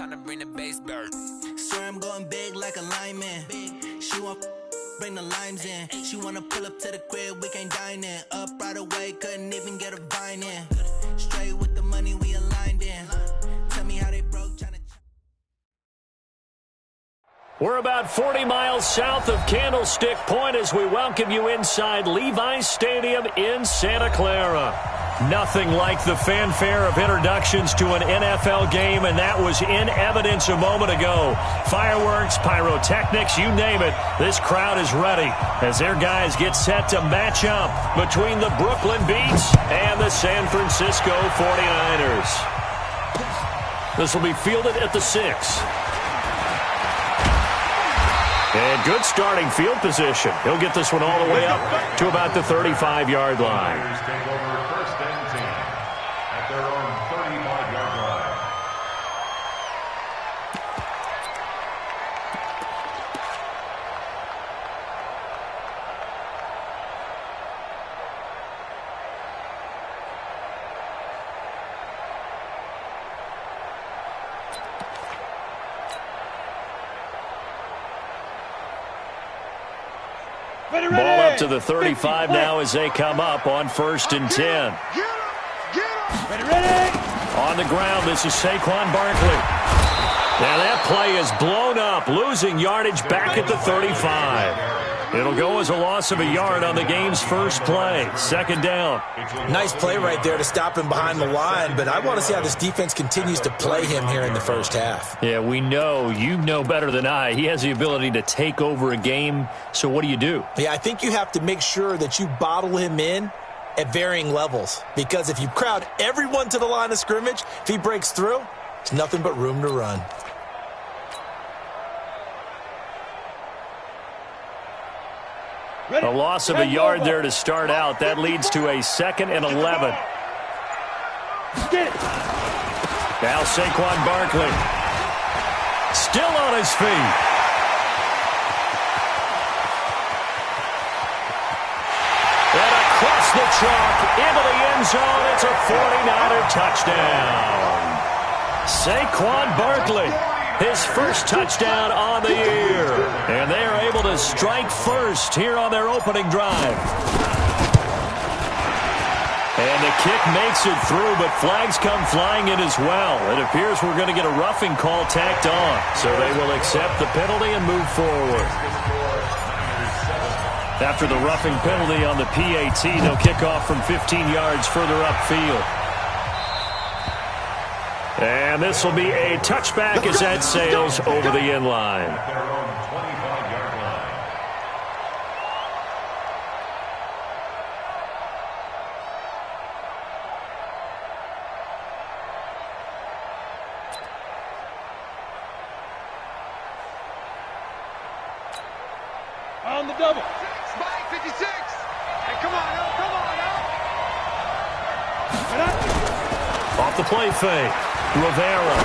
tryna bring the bass bird. Swear I'm going big like a lineman. She want bring the limes in. She wanna pull up to the crib, we can't dine in. Up right away, couldn't even get a vine in. Straight with the money we aligned in. Tell me how they broke, tryna. We're about 40 miles south of Candlestick Point as we welcome you inside Levi's Stadium in Santa Clara. Nothing like the fanfare of introductions to an NFL game, and that was in evidence a moment ago. Fireworks, pyrotechnics, you name it. This crowd is ready as their guys get set to match up between the Brooklyn Beats and the San Francisco 49ers. This will be fielded at the 6. And good starting field position. He'll get this one all the way up to about the 35-yard line. Take over first and 10 at their own 35-yard line. Ball up to the 35 now as they come up on first and 10. On the ground, this is Saquon Barkley. Now that play is blown up, losing yardage back at the 35. It'll go as a loss of a yard on the game's first play. Second down. Nice play right there to stop him behind the line, but I want to see how this defense continues to play him here in the first half. Yeah, we know. You know better than I. He has the ability to take over a game, so what do you do? Yeah, I think you have to make sure that you bottle him in at varying levels, because if you crowd everyone to the line of scrimmage, if he breaks through, it's nothing but room to run. A loss of a yard there to start out. That leads to a 2nd and 11. Now Saquon Barkley. Still on his feet. And across the chalk into the end zone. It's a 49er touchdown. Saquon Barkley. His first touchdown on the year. And they are able to strike first here on their opening drive. And the kick makes it through, but flags come flying in as well. It appears we're going to get a roughing call tacked on. So they will accept the penalty and move forward. After the roughing penalty on the PAT, they'll kick off from 15 yards further upfield. And this will be a touchback as that sails over the end line. On the double. Spike 56. Hey, come on, Off the play fake. Rivera.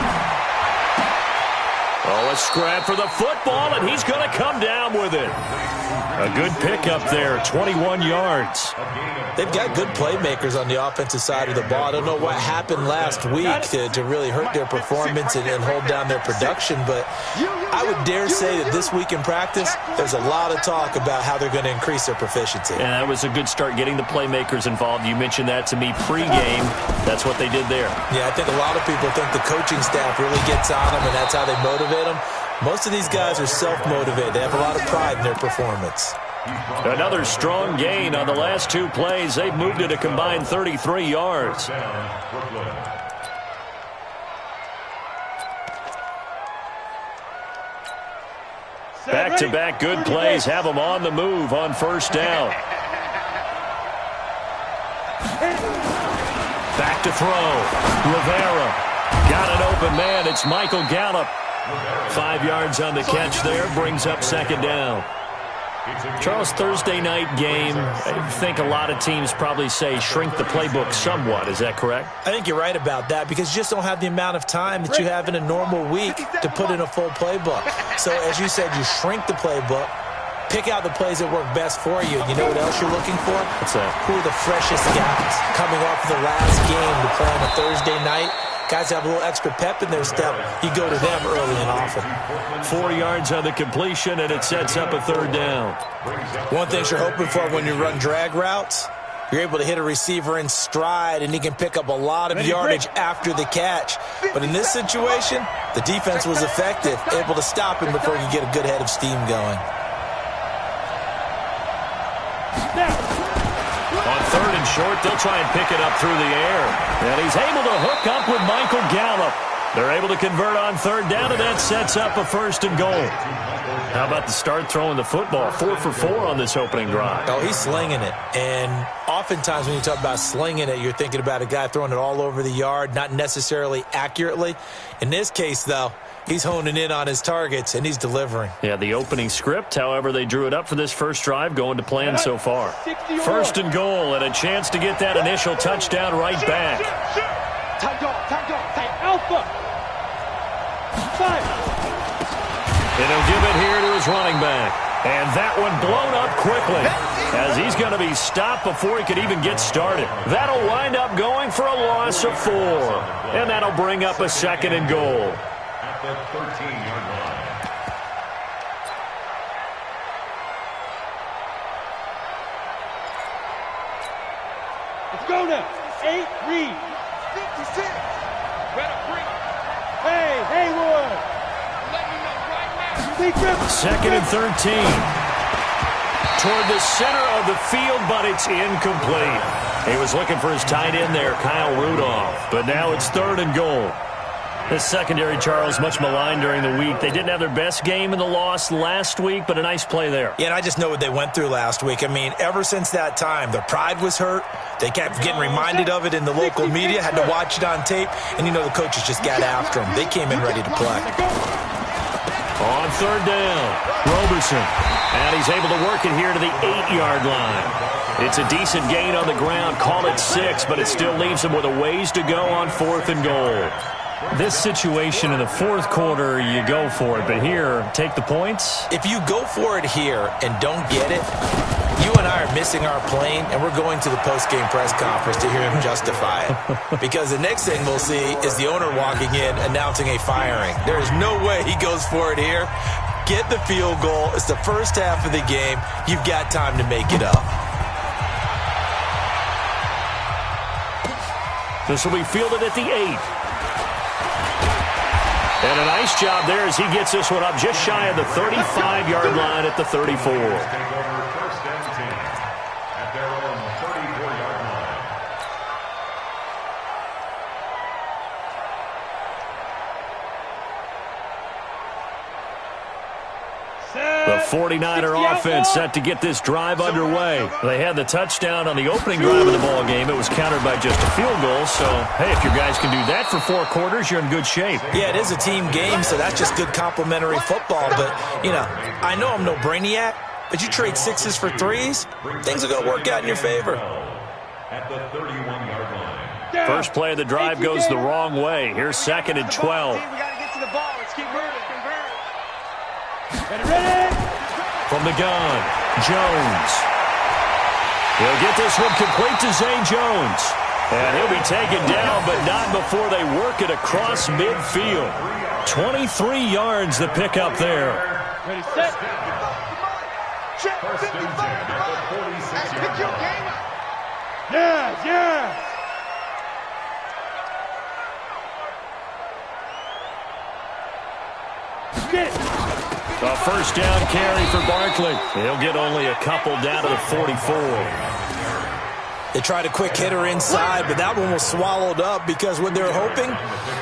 Oh, a scrap for the football, and he's going to come down with it. A good pickup there, 21 yards. They've got good playmakers on the offensive side of the ball. I don't know what happened last week to really hurt their performance and hold down their production, but I would dare say that this week in practice, there's a lot of talk about how they're going to increase their proficiency. And that was a good start getting the playmakers involved. You mentioned that to me pregame. That's what they did there. Yeah, I think a lot of people think the coaching staff really gets on them, and that's how they motivate them. Most of these guys are self-motivated. They have a lot of pride in their performance. Another strong gain on the last two plays. They've moved it a combined 33 yards. Back-to-back good plays have them on the move on first down. Back to throw. Rivera got an open man. It's Michael Gallup. 5 yards on the catch there. Brings up second down. Charles, Thursday night game, I think a lot of teams probably say shrink the playbook somewhat. Is that correct? I think you're right about that because you just don't have the amount of time that you have in a normal week to put in a full playbook. So, as you said, you shrink the playbook, pick out the plays that work best for you. You know what else you're looking for? What's that? Who are the freshest guys coming off the last game to play on a Thursday night? Guys have a little extra pep in their step. You go to them early and often. 4 yards on the completion, and it sets up a 3rd down. One thing you're hoping for when you run drag routes, you're able to hit a receiver in stride, and he can pick up a lot of yardage after the catch. But in this situation, the defense was effective, able to stop him before he could get a good head of steam going. On 3rd and short, they'll try and pick it up through the air. And he's able to hook up with Michael Gallup. They're able to convert on 3rd down, and that sets up a 1st and goal. How about the start throwing the football? 4 for 4 on this opening drive. Oh, he's slinging it. And oftentimes when you talk about slinging it, you're thinking about a guy throwing it all over the yard, not necessarily accurately. In this case, though, he's honing in on his targets, and he's delivering. Yeah, the opening script, however, they drew it up for this first drive, going to plan so far. 1st and goal, and a chance to get that initial touchdown right back. Alpha. 5. And he'll give it here to his running back. And that one blown up quickly, as he's going to be stopped before he could even get started. That'll wind up going for a loss of 4. And that'll bring up a 2nd and goal. At the 13-yard line. Let's go now. 8, read. 56. Hey, Haywood. Let me know right now. 2nd and 13. Toward the center of the field, but it's incomplete. He was looking for his tight end there, Kyle Rudolph. But now it's 3rd and goal. This secondary, Charles, much maligned during the week. They didn't have their best game in the loss last week, but a nice play there. Yeah, and I just know what they went through last week. I mean, ever since that time, their pride was hurt. They kept getting reminded of it in the local media, had to watch it on tape, and you know the coaches just got after them. They came in ready to play. On 3rd down, Roberson. And he's able to work it here to the 8-yard line. It's a decent gain on the ground, call it 6, but it still leaves him with a ways to go on 4th and goal. This situation in the 4th quarter, you go for it. But here, take the points. If you go for it here and don't get it, you and I are missing our plane, and we're going to the post-game press conference to hear him justify it. Because the next thing we'll see is the owner walking in announcing a firing. There is no way he goes for it here. Get the field goal. It's the first half of the game. You've got time to make it up. This will be fielded at the 8. And a nice job there as he gets this one up just shy of the 35-yard line at the 34. Take over 1st and 10 at their own 34-yard line. The 49er offense set to get this drive underway. They had the touchdown on the opening drive of the ball game. It was countered by just a field goal. So, hey, if your guys can do that for 4 quarters, you're in good shape. Yeah, it is a team game, so that's just good complimentary football. But, you know, I know I'm no brainiac, but you trade 6s for 3s, things are going to work out in your favor. At the 31-yard line. First play of the drive goes the wrong way. Here's 2nd and 12. We got to get to the ball. Let's keep moving. Ready? From the gun, Jones. He'll get this one complete to Zay Jones. And he'll be taken down, but not before they work it across midfield. 23 yards the pickup there. Ready, set. Check. 1st and 10 at the 46-yard line. Yeah. Get it. A 1st down carry for Barkley. He'll get only a couple down to the 44. They tried a quick hitter inside, but that one was swallowed up because what they're hoping,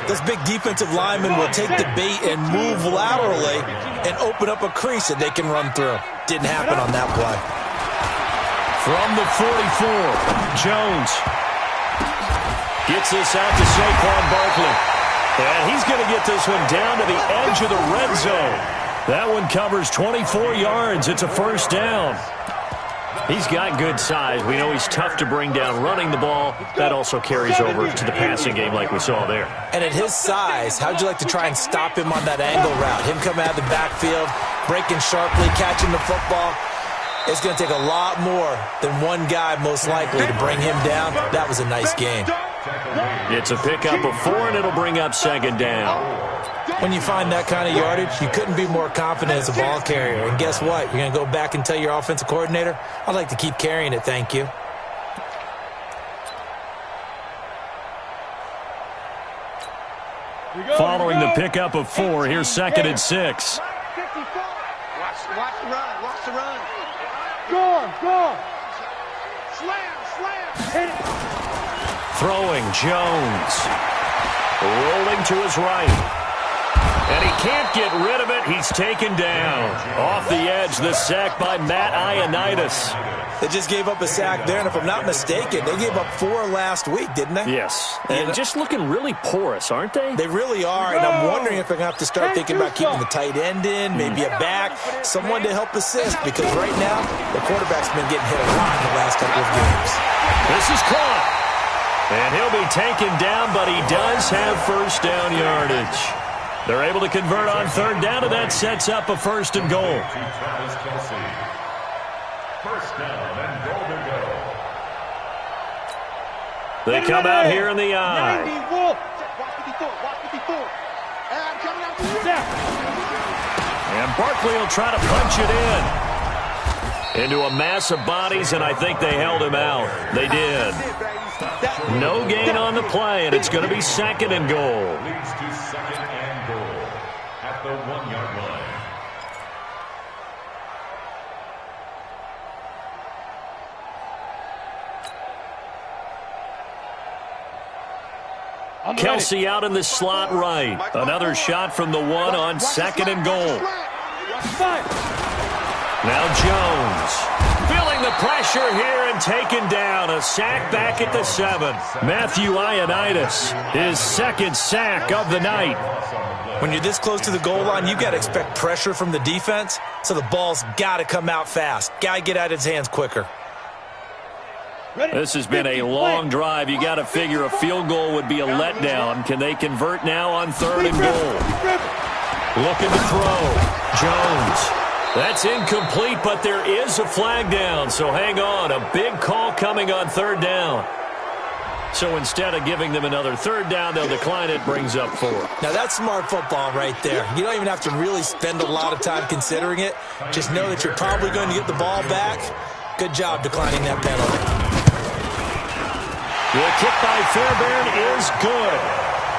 this big defensive lineman will take the bait and move laterally and open up a crease that they can run through. Didn't happen on that play. From the 44, Jones gets this out to Saquon Barkley. And he's going to get this one down to the edge of the red zone. That one covers 24 yards. It's a 1st down. He's got good size. We know he's tough to bring down running the ball. That also carries over to the passing game like we saw there. And at his size, how'd you like to try and stop him on that angle route? Him coming out of the backfield, breaking sharply, catching the football. It's going to take a lot more than one guy, most likely, to bring him down. That was a nice game. It's a pickup of 4, and it'll bring up second down. When you find that kind of yardage, you couldn't be more confident as a ball carrier. And guess what? You're going to go back and tell your offensive coordinator, I'd like to keep carrying it, thank you. Following the pickup of 4, here's 2nd and 6. Watch the run. Go. Slam. Hit it. Throwing, Jones. Rolling to his right. And he can't get rid of it. He's taken down. Off the edge, the sack by Matt Ioannidis. They just gave up a sack there, and if I'm not mistaken, they gave up 4 last week, didn't they? Yes. And just looking really porous, aren't they? They really are, and I'm wondering if they're going to have to start thinking about keeping the tight end in, maybe a back, someone to help assist, because right now, the quarterback's been getting hit a lot in the last couple of games. This is caught. And he'll be taken down, but he does have first down yardage. They're able to convert on 3rd down, and that sets up a 1st and goal. First down and goal to go. They come out here in the I. And Barkley will try to punch it in. Into a mass of bodies, and I think they held him out. They did. No gain on the play, and it's going to be 2nd and goal. Leads to 2nd and goal at the 1-yard line. Kelsey out in the slot right. Another shot from the 1 on 2nd and goal. Now Jones feeling the pressure here and taken down. A sack back at the 7. Matthew Ioannidis, his 2nd sack of the night. When you're this close to the goal line, you've got to expect pressure from the defense, so the ball's got to come out fast. Got to get out of his hands quicker. This has been a long drive. You got to figure a field goal would be a letdown. Can they convert now on 3rd and goal? Looking to throw. Jones. That's incomplete, but there is a flag down, so hang on. A big call coming on 3rd down. So instead of giving them another 3rd down, they'll decline it, brings up 4. Now that's smart football right there. You don't even have to really spend a lot of time considering it. Just know that you're probably going to get the ball back. Good job declining that penalty. The kick by Fairbairn is good.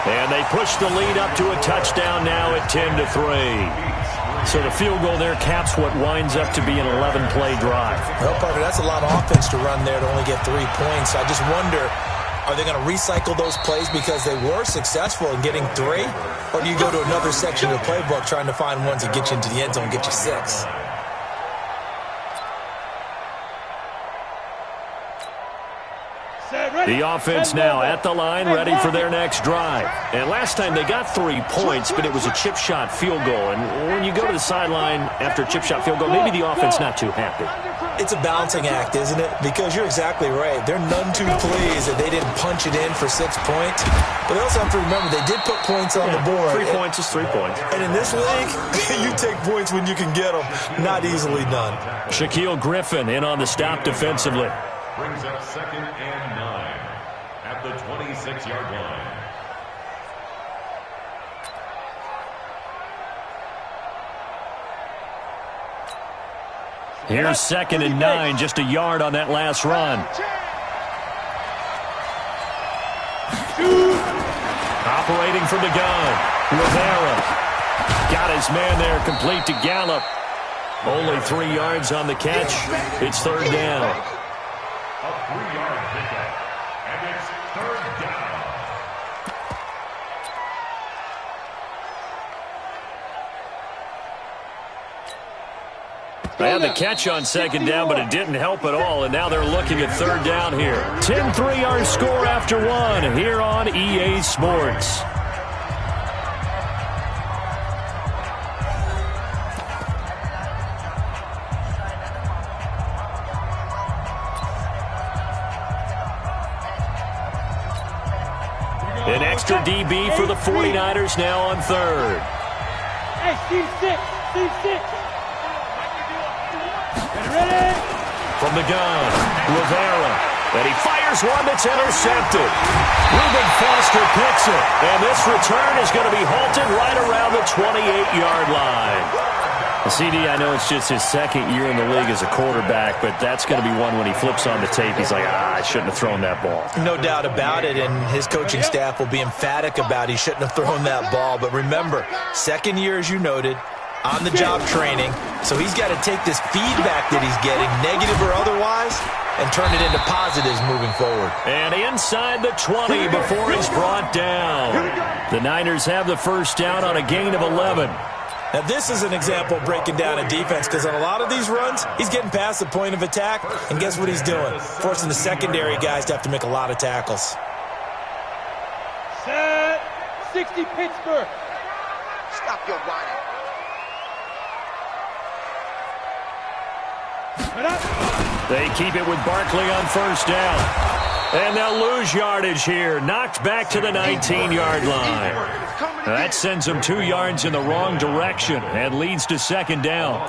And they push the lead up to a touchdown now at 10-3. So the field goal there caps what winds up to be an 11-play drive. Well, partner, that's a lot of offense to run there to only get 3 points. I just wonder, are they going to recycle those plays because they were successful in getting 3? Or do you go to another section of the playbook trying to find ones that get you into the end zone and get you 6? The offense now at the line, ready for their next drive. And last time they got 3 points, but it was a chip shot field goal. And when you go to the sideline after a chip shot field goal, maybe the offense not too happy. It's a balancing act, isn't it? Because you're exactly right. They're none too pleased that they didn't punch it in for 6 points. But they also have to remember they did put points on the board. 3 points is 3 points. And in this league, you take points when you can get them. Not easily done. Shaquille Griffin in on the stop defensively. Brings up 2nd and 9 at the 26-yard line. Here's 2nd and 9, just a yard on that last run. Operating from the gun, Rivera. Got his man there, complete to Gallup. Only 3 yards on the catch. It's 3rd down. A 3-yard pickup, and it's 3rd down. They had the catch on 2nd down, but it didn't help at all, and now they're looking at 3rd down here. 10-3 our score after 1 here on EA Sports. An extra DB for the 49ers now on 3rd. Hey, C6. From the gun, Rivera And he fires one that's intercepted. Reuben Foster picks it. And this return is going to be halted right around the 28-yard line. Well, CD, I know it's just his second year in the league as a quarterback, but that's going to be one when he flips on the tape. He's like, I shouldn't have thrown that ball. No doubt about it, and his coaching staff will be emphatic about he shouldn't have thrown that ball. But remember, second year, as you noted, on-the-job training, so he's got to take this feedback that he's getting, negative or otherwise, and turn it into positives moving forward. And inside the 20 before he's brought down. The Niners have the first down on a gain of 11. Now, this is an example of breaking down a defense because on a lot of these runs, he's getting past the point of attack, and guess what he's doing? Forcing the secondary guys to have to make a lot of tackles. Set. 60 Pittsburgh. Stop your whining. They keep it with Barkley on first down. And they'll lose yardage here. Knocked back to the 19-yard line. That sends them 2 yards in the wrong direction and leads to second down.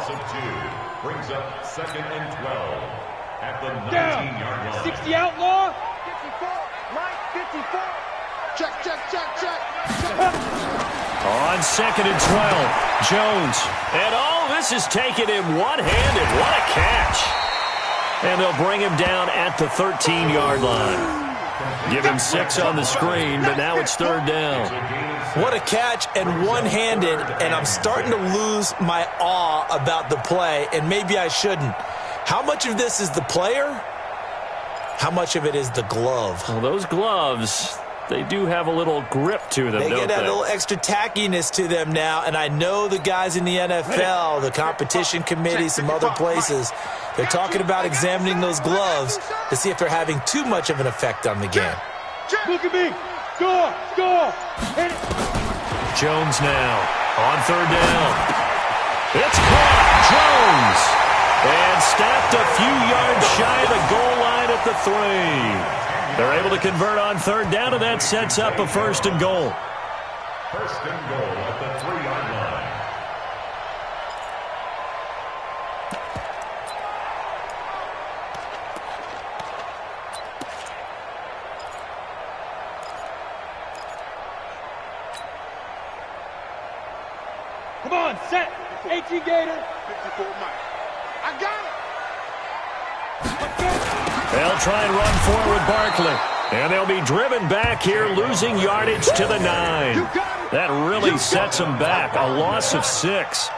Brings up second and 12 at the 19-yard line. 60 outlaw. 54. Mike, 54. Check, check, check, check. On second and 12, Jones. And this is taken in one-handed. What a catch. And they'll bring him down at the 13-yard line. Give him 6 on the screen, but now it's third down. What a catch and one-handed, and I'm starting to lose my awe about the play, and maybe I shouldn't. How much of this is the player? How much of it is the glove? Well, those gloves, they do have a little grip to them, They don't get that they? little extra tackiness to them now, and I know the guys in the NFL, the competition committee, some other places, they're talking about examining those gloves to see if they're having too much of an effect on the game. Look at me. Score. Score. Hit it. Jones now on third down. It's caught. Jones. And stopped a few yards shy of the goal line at the 3. They're able to convert on third down, and that sets up a first and goal. First and goal at the 3-yard line. Come on, set. 18 Gator. 54 Mike. I got it. They'll try and run forward Barkley. And they'll be driven back here, losing yardage to the 9. That really sets them back. A loss of 6.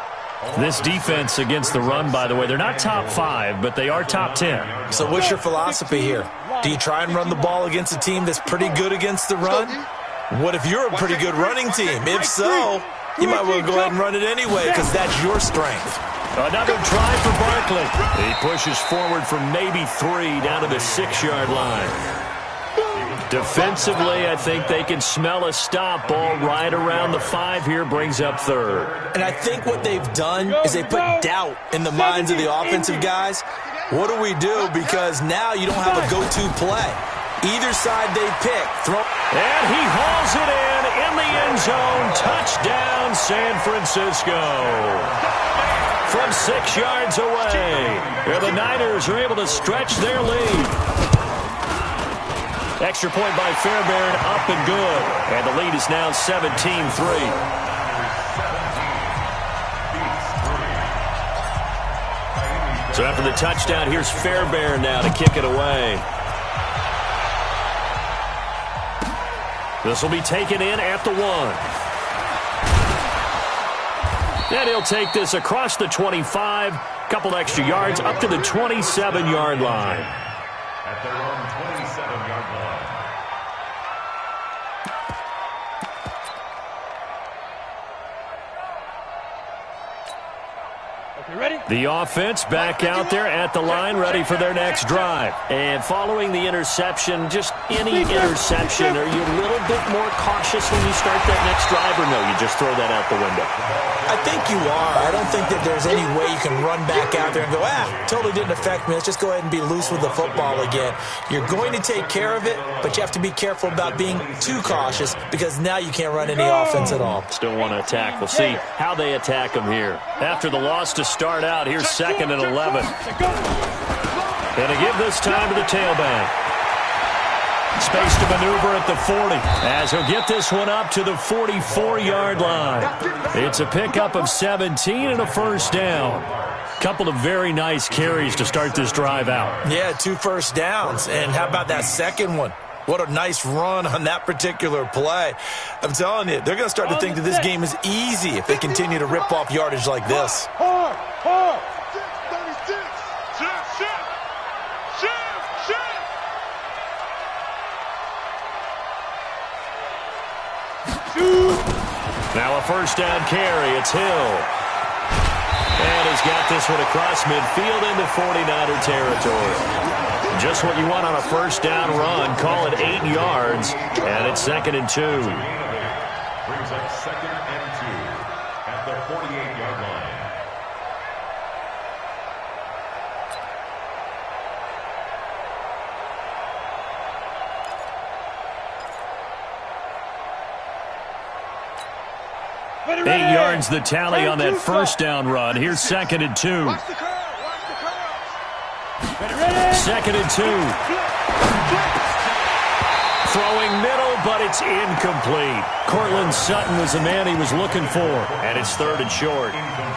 This defense against the run, by the way, they're not top 5, but they are top 10. So what's your philosophy here? Do you try and run the ball against a team that's pretty good against the run? What if you're a pretty good running team? If so, you might well go ahead and run it anyway because that's your strength. Another try for Barkley. He pushes forward from maybe 3 down to the 6-yard line. Defensively, I think they can smell a stop. Ball right around the 5 here, brings up third. And I think what they've done is they put doubt in the minds of the offensive guys. What do we do? Because now you don't have a go-to play. Either side they pick. And he hauls it in the end zone. Touchdown, San Francisco. From 6 yards away. The Niners are able to stretch their lead. Extra point by Fairbairn, up and good. And the lead is now 17-3. So after the touchdown, here's Fairbairn now to kick it away. This will be taken in at the 1. And he'll take this across the 25, couple extra yards, up to the 27-yard line. At their own 27-yard line. Okay, ready? The offense back out there at the line, ready for their next drive. And following the interception, just any interception, are you a little bit more cautious when you start that next drive, or no, you just throw that out the window? I think you are. I don't think that there's any way you can run back out there and go, totally didn't affect me. Let's just go ahead and be loose with the football again. You're going to take care of it, but you have to be careful about being too cautious because now you can't run any offense at all. Still want to attack. We'll see how they attack them here. After the loss to start out, here's second and 11. And to give this time to the tailback. Space to maneuver at the 40 as he'll get this one up to the 44-yard line. It's a pickup of 17 and a first down. Couple of very nice carries to start this drive out. Yeah, 2 first downs. And how about that second one? What a nice run on that particular play. I'm telling you, they're going to start to think that this game is easy if they continue to rip off yardage like this. Hard. 36. Now a first down carry. It's Hill. And he's got this one across midfield into 49er territory. Just what you want on a first down run. Call it 8 yards. And it's 2nd and 2. Brings up 2nd and 2 at the 48-yard line. Ready. 8 yards the tally on that first down run. Here's 2nd and 2. Watch the curl. Ready. 2nd and 2. Throwing middle, but it's incomplete. Cortland Sutton was the man he was looking for, and it's 3rd and short.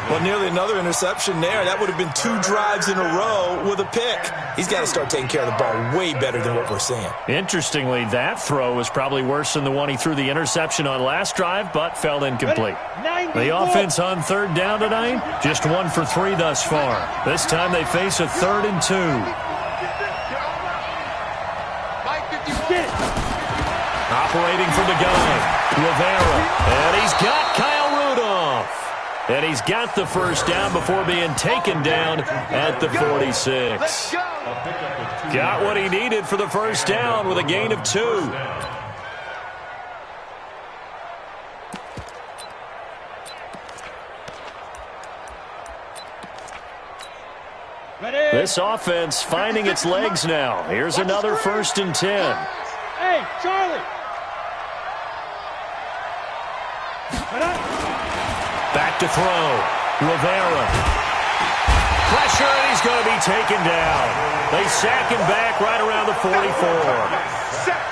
Well, nearly another interception there. That would have been 2 drives in a row with a pick. He's got to start taking care of the ball way better than what we're seeing. Interestingly, that throw was probably worse than the one he threw the interception on last drive, but fell incomplete. The offense on 3rd down tonight, just 1 for 3 thus far. This time they face a 3rd and 2. Operating from the gun, Rivera, and he's got Kyle Rudolph. And he's got the first down before being taken down at the 46. Got what he needed for the first down with a gain of 2. This offense finding its legs now. Here's another 1st and 10. Hey, Charlie. Back to throw. Rivera. Pressure, and he's going to be taken down. They sack him back right around the 44.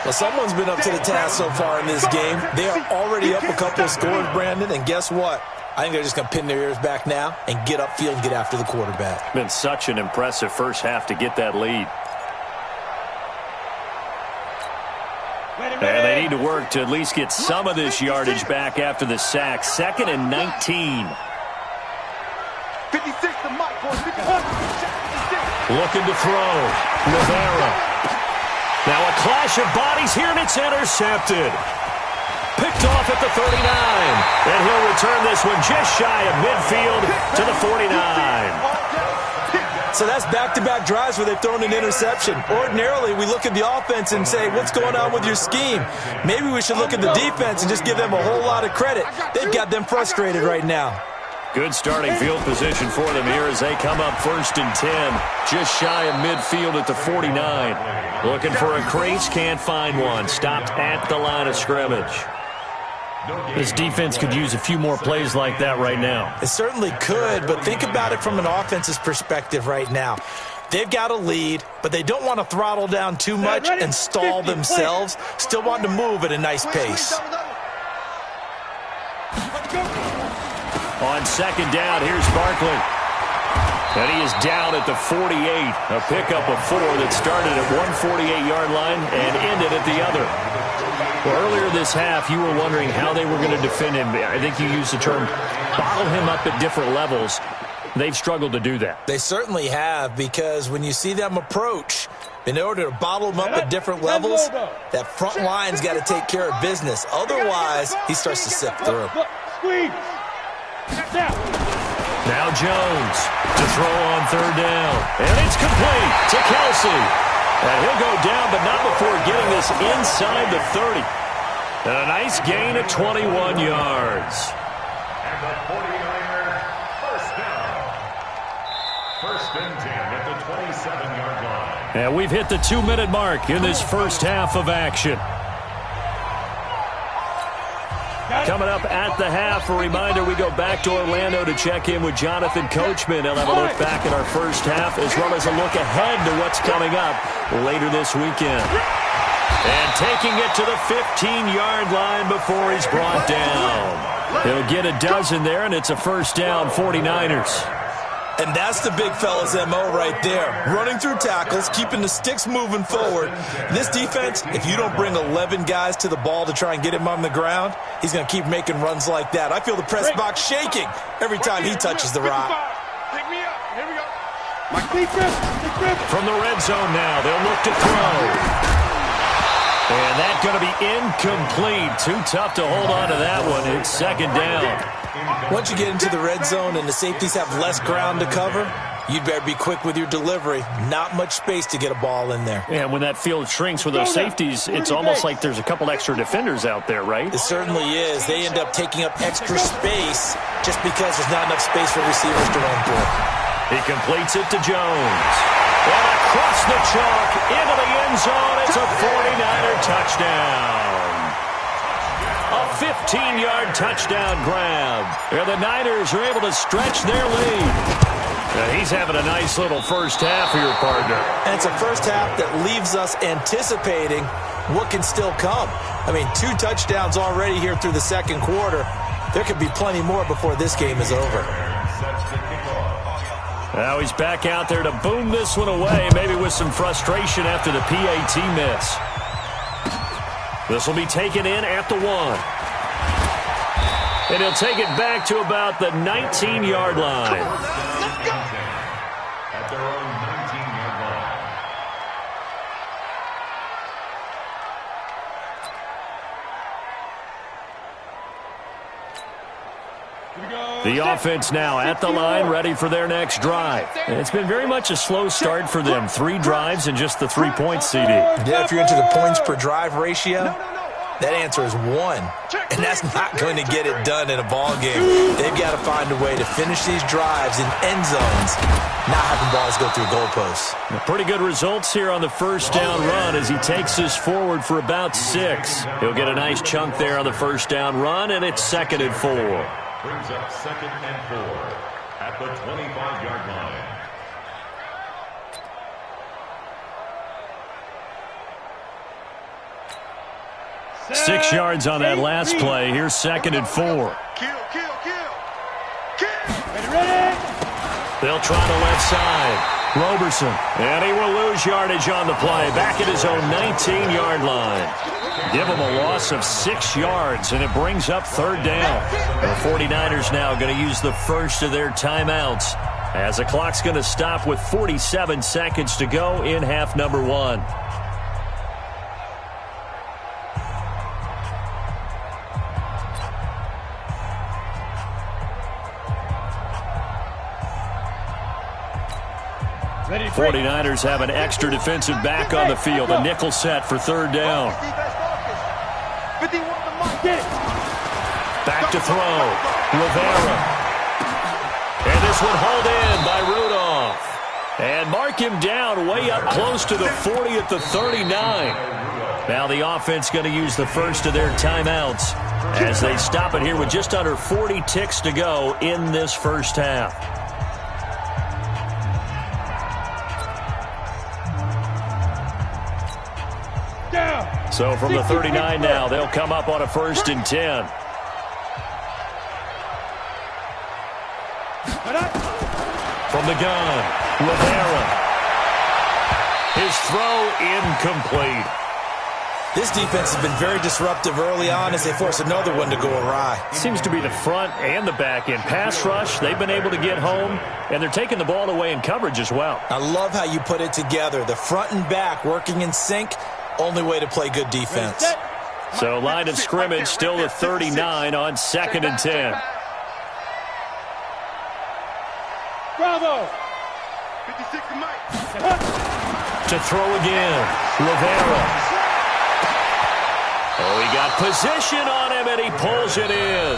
Well, someone's been up to the task so far in this game. They are already up a couple of scores, Brandon, and guess what? I think they're just going to pin their ears back now and get upfield and get after the quarterback. Been such an impressive first half to get that lead. And they need to work to at least get some of this yardage back after the sack. 2nd and 19. 56 to Mike. Looking to throw. Rivera. Now a clash of bodies here, and it's intercepted. Picked off at the 39. And he'll return this one just shy of midfield to the 49. So that's back-to-back drives where they've thrown an interception. Ordinarily, we look at the offense and say, what's going on with your scheme? Maybe we should look at the defense and just give them a whole lot of credit. They've got them frustrated right now. Good starting field position for them here as they come up 1st and 10. Just shy of midfield at the 49. Looking for a crease, can't find one. Stopped at the line of scrimmage. This defense could use a few more plays like that right now. It certainly could, but think about it from an offense's perspective right now. They've got a lead, but they don't want to throttle down too much and stall themselves. Still want to move at a nice pace. On 2nd down, here's Barkley. And he is down at the 48. A pickup of 4 that started at one 48-yard line and ended at the other. Well, earlier this half, you were wondering how they were going to defend him. I think you used the term bottle him up at different levels. They've struggled to do that. They certainly have, because when you see them approach, in order to bottle them up at different levels, that front line's got to take care of business. Otherwise, he starts to sift through. Now Jones to throw on 3rd down. And it's complete to Kelsey. And he'll go down, but not before getting this inside the 30. And a nice gain of 21 yards. And the 49er, first down. 1st and 10 at the 27-yard line. And we've hit the 2-minute mark in this first half of action. Coming up at the half, a reminder, we go back to Orlando to check in with Jonathan Coachman. He'll have a look back at our first half as well as a look ahead to what's coming up later this weekend. And taking it to the 15-yard line before he's brought down. He'll get a dozen there, and it's a first down, 49ers. And that's the big fella's MO right there. Running through tackles, keeping the sticks moving forward. This defense, if you don't bring 11 guys to the ball to try and get him on the ground, he's going to keep making runs like that. I feel the press box shaking every time he touches the rock. Pick me up. Here we go. From the red zone now, they'll look to throw. And that's going to be incomplete. Too tough to hold on to that one. It's second down. Once you get into the red zone and the safeties have less ground to cover, you'd better be quick with your delivery. Not much space to get a ball in there. And when that field shrinks with those safeties, it's almost like there's a couple extra defenders out there, right? It certainly is. They end up taking up extra space just because there's not enough space for receivers to run through. He completes it to Jones. And across the chalk into the end zone. It's a 49er touchdown. A 15-yard touchdown grab. And the Niners are able to stretch their lead. He's having a nice little first half here, partner. And it's a first half that leaves us anticipating what can still come. I mean, 2 touchdowns already here through the second quarter. There could be plenty more before this game is over. Now he's back out there to boom this one away, maybe with some frustration after the PAT miss. This will be taken in at the 1. And he'll take it back to about the 19-yard line. Let's go. At their own 19-yard line. The offense now at the line, ready for their next drive. And it's been very much a slow start for them. 3 drives and just the 3 points, CD. Yeah, if you're into the points per drive ratio, that answer is 1. And that's not going to get it done in a ball game. They've got to find a way to finish these drives in end zones, not having balls go through goalposts. Pretty good results here on the first down run as he takes this forward for about 6. He'll get a nice chunk there on the first down run, and it's 2nd and 4. Brings up 2nd and 4 at the 25-yard line. Six yards on that last play. Here's 2nd and 4. Kill. Ready. They'll try the left side. Roberson. And he will lose yardage on the play. Back at his own 19-yard line. Give him a loss of 6 yards, and it brings up 3rd down. The 49ers now going to use the first of their timeouts as the clock's going to stop with 47 seconds to go in half number 1. Ready, 49ers have an extra defensive back on the field. A nickel set for 3rd down. Back to throw. Rivera. And this one hauled in by Rudolph. And mark him down way up close to the 40 at the 39. Now the offense going to use the first of their timeouts as they stop it here with just under 40 ticks to go in this first half. So from the 39 now, they'll come up on a 1st and 10. From the gun, Rivera. His throw incomplete. This defense has been very disruptive early on as they force another one to go awry. Seems to be the front and the back end. Pass rush, they've been able to get home, and they're taking the ball away in coverage as well. I love how you put it together. The front and back working in sync. Only way to play good defense. So line of scrimmage still the 39 on 2nd and 10. Bravo. 56 to Mike. To throw again. Rivera. Oh, he got position on him, and he pulls it in.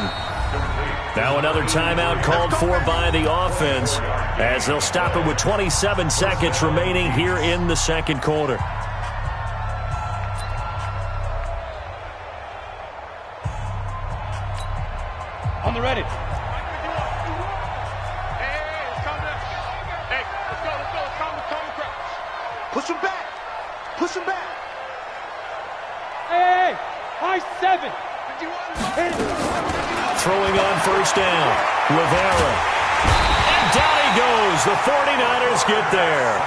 Now another timeout called for by the offense as they'll stop it with 27 seconds remaining here in the second quarter. 7. Throwing on first down. Rivera. And down he goes. The 49ers get there.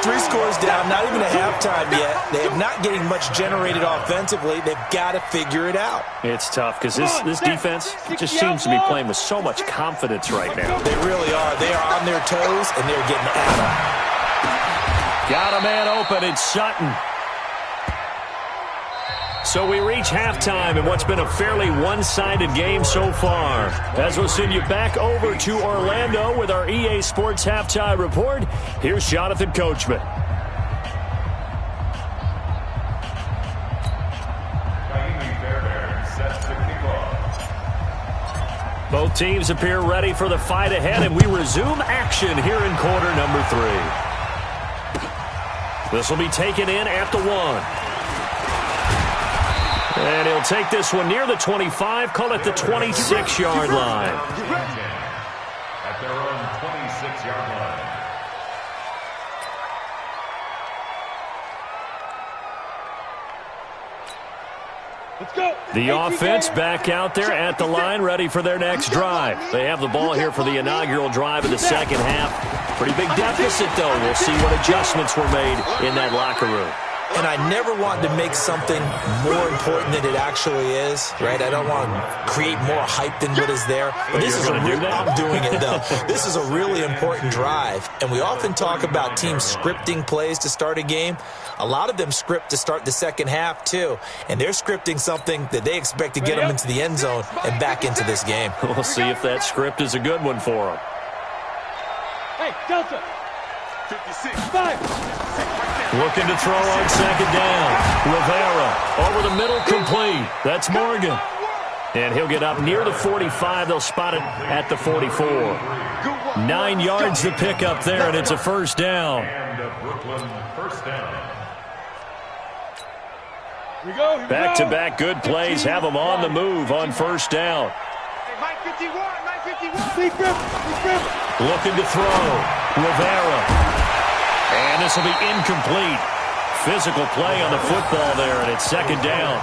3 scores down, not even a halftime yet. They are not getting much generated offensively. They've got to figure it out. It's tough because this defense just seems to be playing with so much confidence right now. They really are. They are on their toes, and they're getting at them. Got a man open. It's Sutton. So we reach halftime in what's been a fairly one-sided game so far. As we'll send you back over to Orlando with our EA Sports Halftime Report, here's Jonathan Coachman. Both teams appear ready for the fight ahead, and we resume action here in quarter number 3. This will be taken in at the 1. And he'll take this one near the 25, call it the 26-yard line. At their own 26-yard line. Let's go. The offense back out there at the line, ready for their next drive. They have the ball here for the inaugural drive of the second half. Pretty big deficit, though. We'll see what adjustments were made in that locker room. And I never want to make something more important than it actually is, right? I don't want to create more hype than what is there. But this is I'm doing it, though. This is a really important drive. And we often talk about teams scripting plays to start a game. A lot of them script to start the second half, too. And they're scripting something that they expect to get them into the end zone and back into this game. We'll see if that script is a good one for them. Hey, Delta. 56. Looking to throw on second down. Rivera over the middle, complete. That's Morgan. And he'll get up near the 45. They'll spot it at the 44. 9 yards to pick up there, and it's a first down. And a Brooklyn first down. Here we go. Back-to-back good plays have them on the move on first down. Mike 51, Mike 51. Looking to throw. Rivera. And this will be incomplete. Physical play on the football there, and it's second down.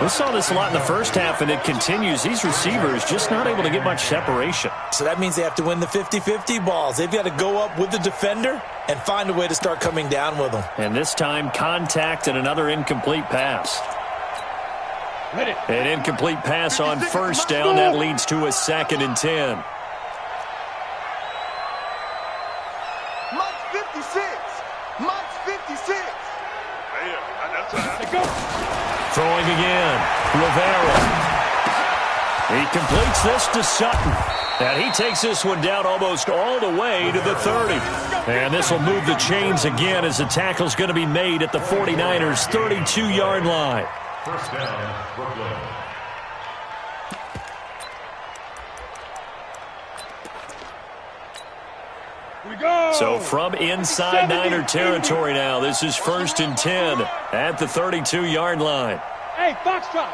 We saw this a lot in the first half, and it continues. These receivers just not able to get much separation. So that means they have to win the 50-50 balls. They've got to go up with the defender and find a way to start coming down with them. And this time, contact and another incomplete pass. An incomplete pass on first down. That leads to a 2nd and 10. Throwing again. Rivera. He completes this to Sutton. And he takes this one down almost all the way to the 30. And this will move the chains again as the tackle's going to be made at the 49ers' 32-yard line. First down, Brooklyn. So from inside Niner territory now, this is 1st and 10 at the 32-yard line. Hey, Foxtrot.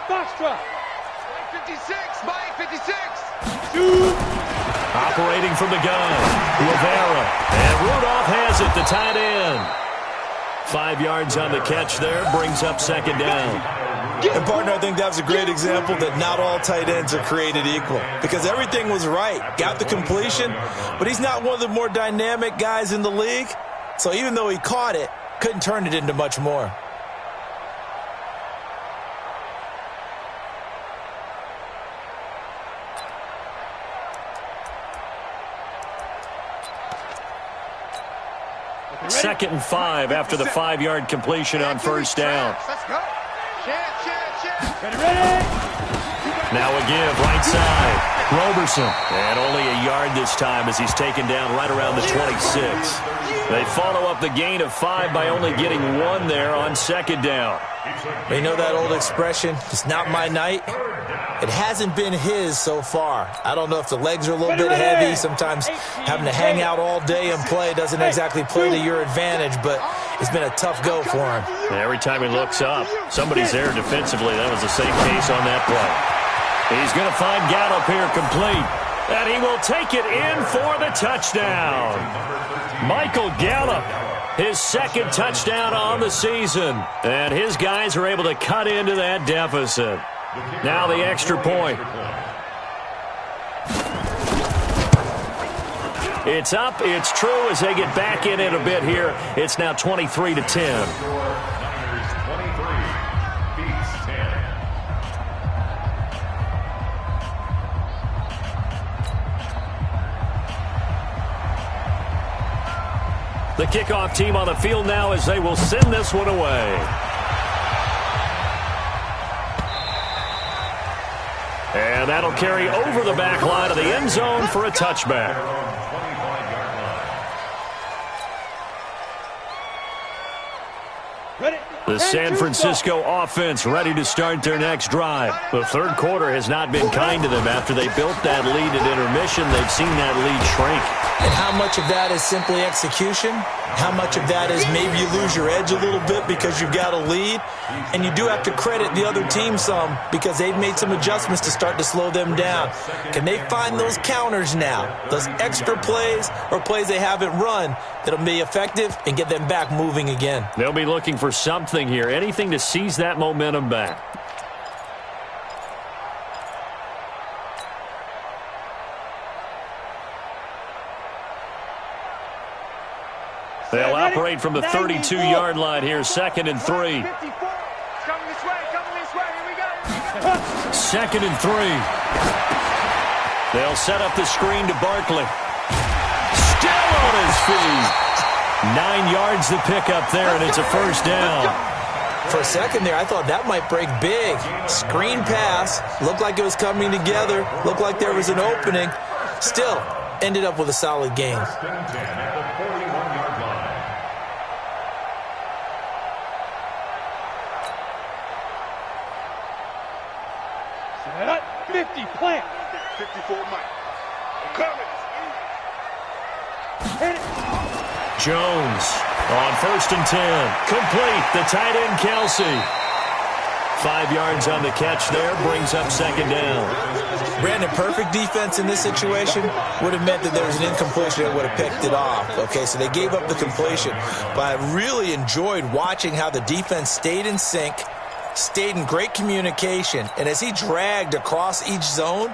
56, Mike 56. Operating from the gun, Rivera. And Rudolph has it, the tight end. 5 yards on the catch there, brings up second down. And, partner, I think that was a great example that not all tight ends are created equal. Because everything was right. Got the completion, but he's not one of the more dynamic guys in the league. So even though he caught it, couldn't turn it into much more. Second and 5 after the 5-yard completion on first down. Let's go. Ready. Now a give, right side. Roberson. And only a yard this time as he's taken down right around the 26. They follow up the gain of 5 by only getting 1 there on second down. You know that old expression, it's not my night? It hasn't been his so far. I don't know if the legs are a little bit heavy. Sometimes having to hang out all day and play doesn't exactly play to your advantage, but it's been a tough go for him. Every time he looks up, somebody's there defensively. That was the same case on that play. He's going to find Gallup here complete. And he will take it in for the touchdown. Michael Gallup His second touchdown on the season. And his guys are able to cut into that deficit. Now the extra point. It's up. It's true as they get back in it a bit here. It's now 23-10. The kickoff team on the field now as they will send this one away. And that'll carry over the back line of the end zone for a touchback. The San Francisco offense ready to start their next drive. The third quarter has not been kind to them. After they built that lead at intermission, they've seen that lead shrink. And how much of that is simply execution? How much of that is maybe you lose your edge a little bit because you've got a lead? And you do have to credit the other team some because they've made some adjustments to start to slow them down. Can they find those counters now, those extra plays or plays they haven't run that'll be effective and get them back moving again? They'll be looking for something here, anything to seize that momentum back. They'll operate from the 32-yard line here, 2nd and 3. Coming this way, here we go. 2nd and 3. They'll set up the screen to Barkley. Still on his feet. 9 yards to pick up there, and it's a first down. For a second there, I thought that might break big. Screen pass. Looked like it was coming together. Looked like there was an opening. Still, ended up with a solid game. 50, plant. 54, Mike. Coming. Jones on 1st and 10. Complete. The tight end, Kelsey. 5 yards on the catch there. Brings up 2nd down. Brandon, perfect defense in this situation would have meant that there was an incompletion that would have picked it off. Okay, so they gave up the completion. But I really enjoyed watching how the defense stayed in sync, stayed in great communication, and as he dragged across each zone,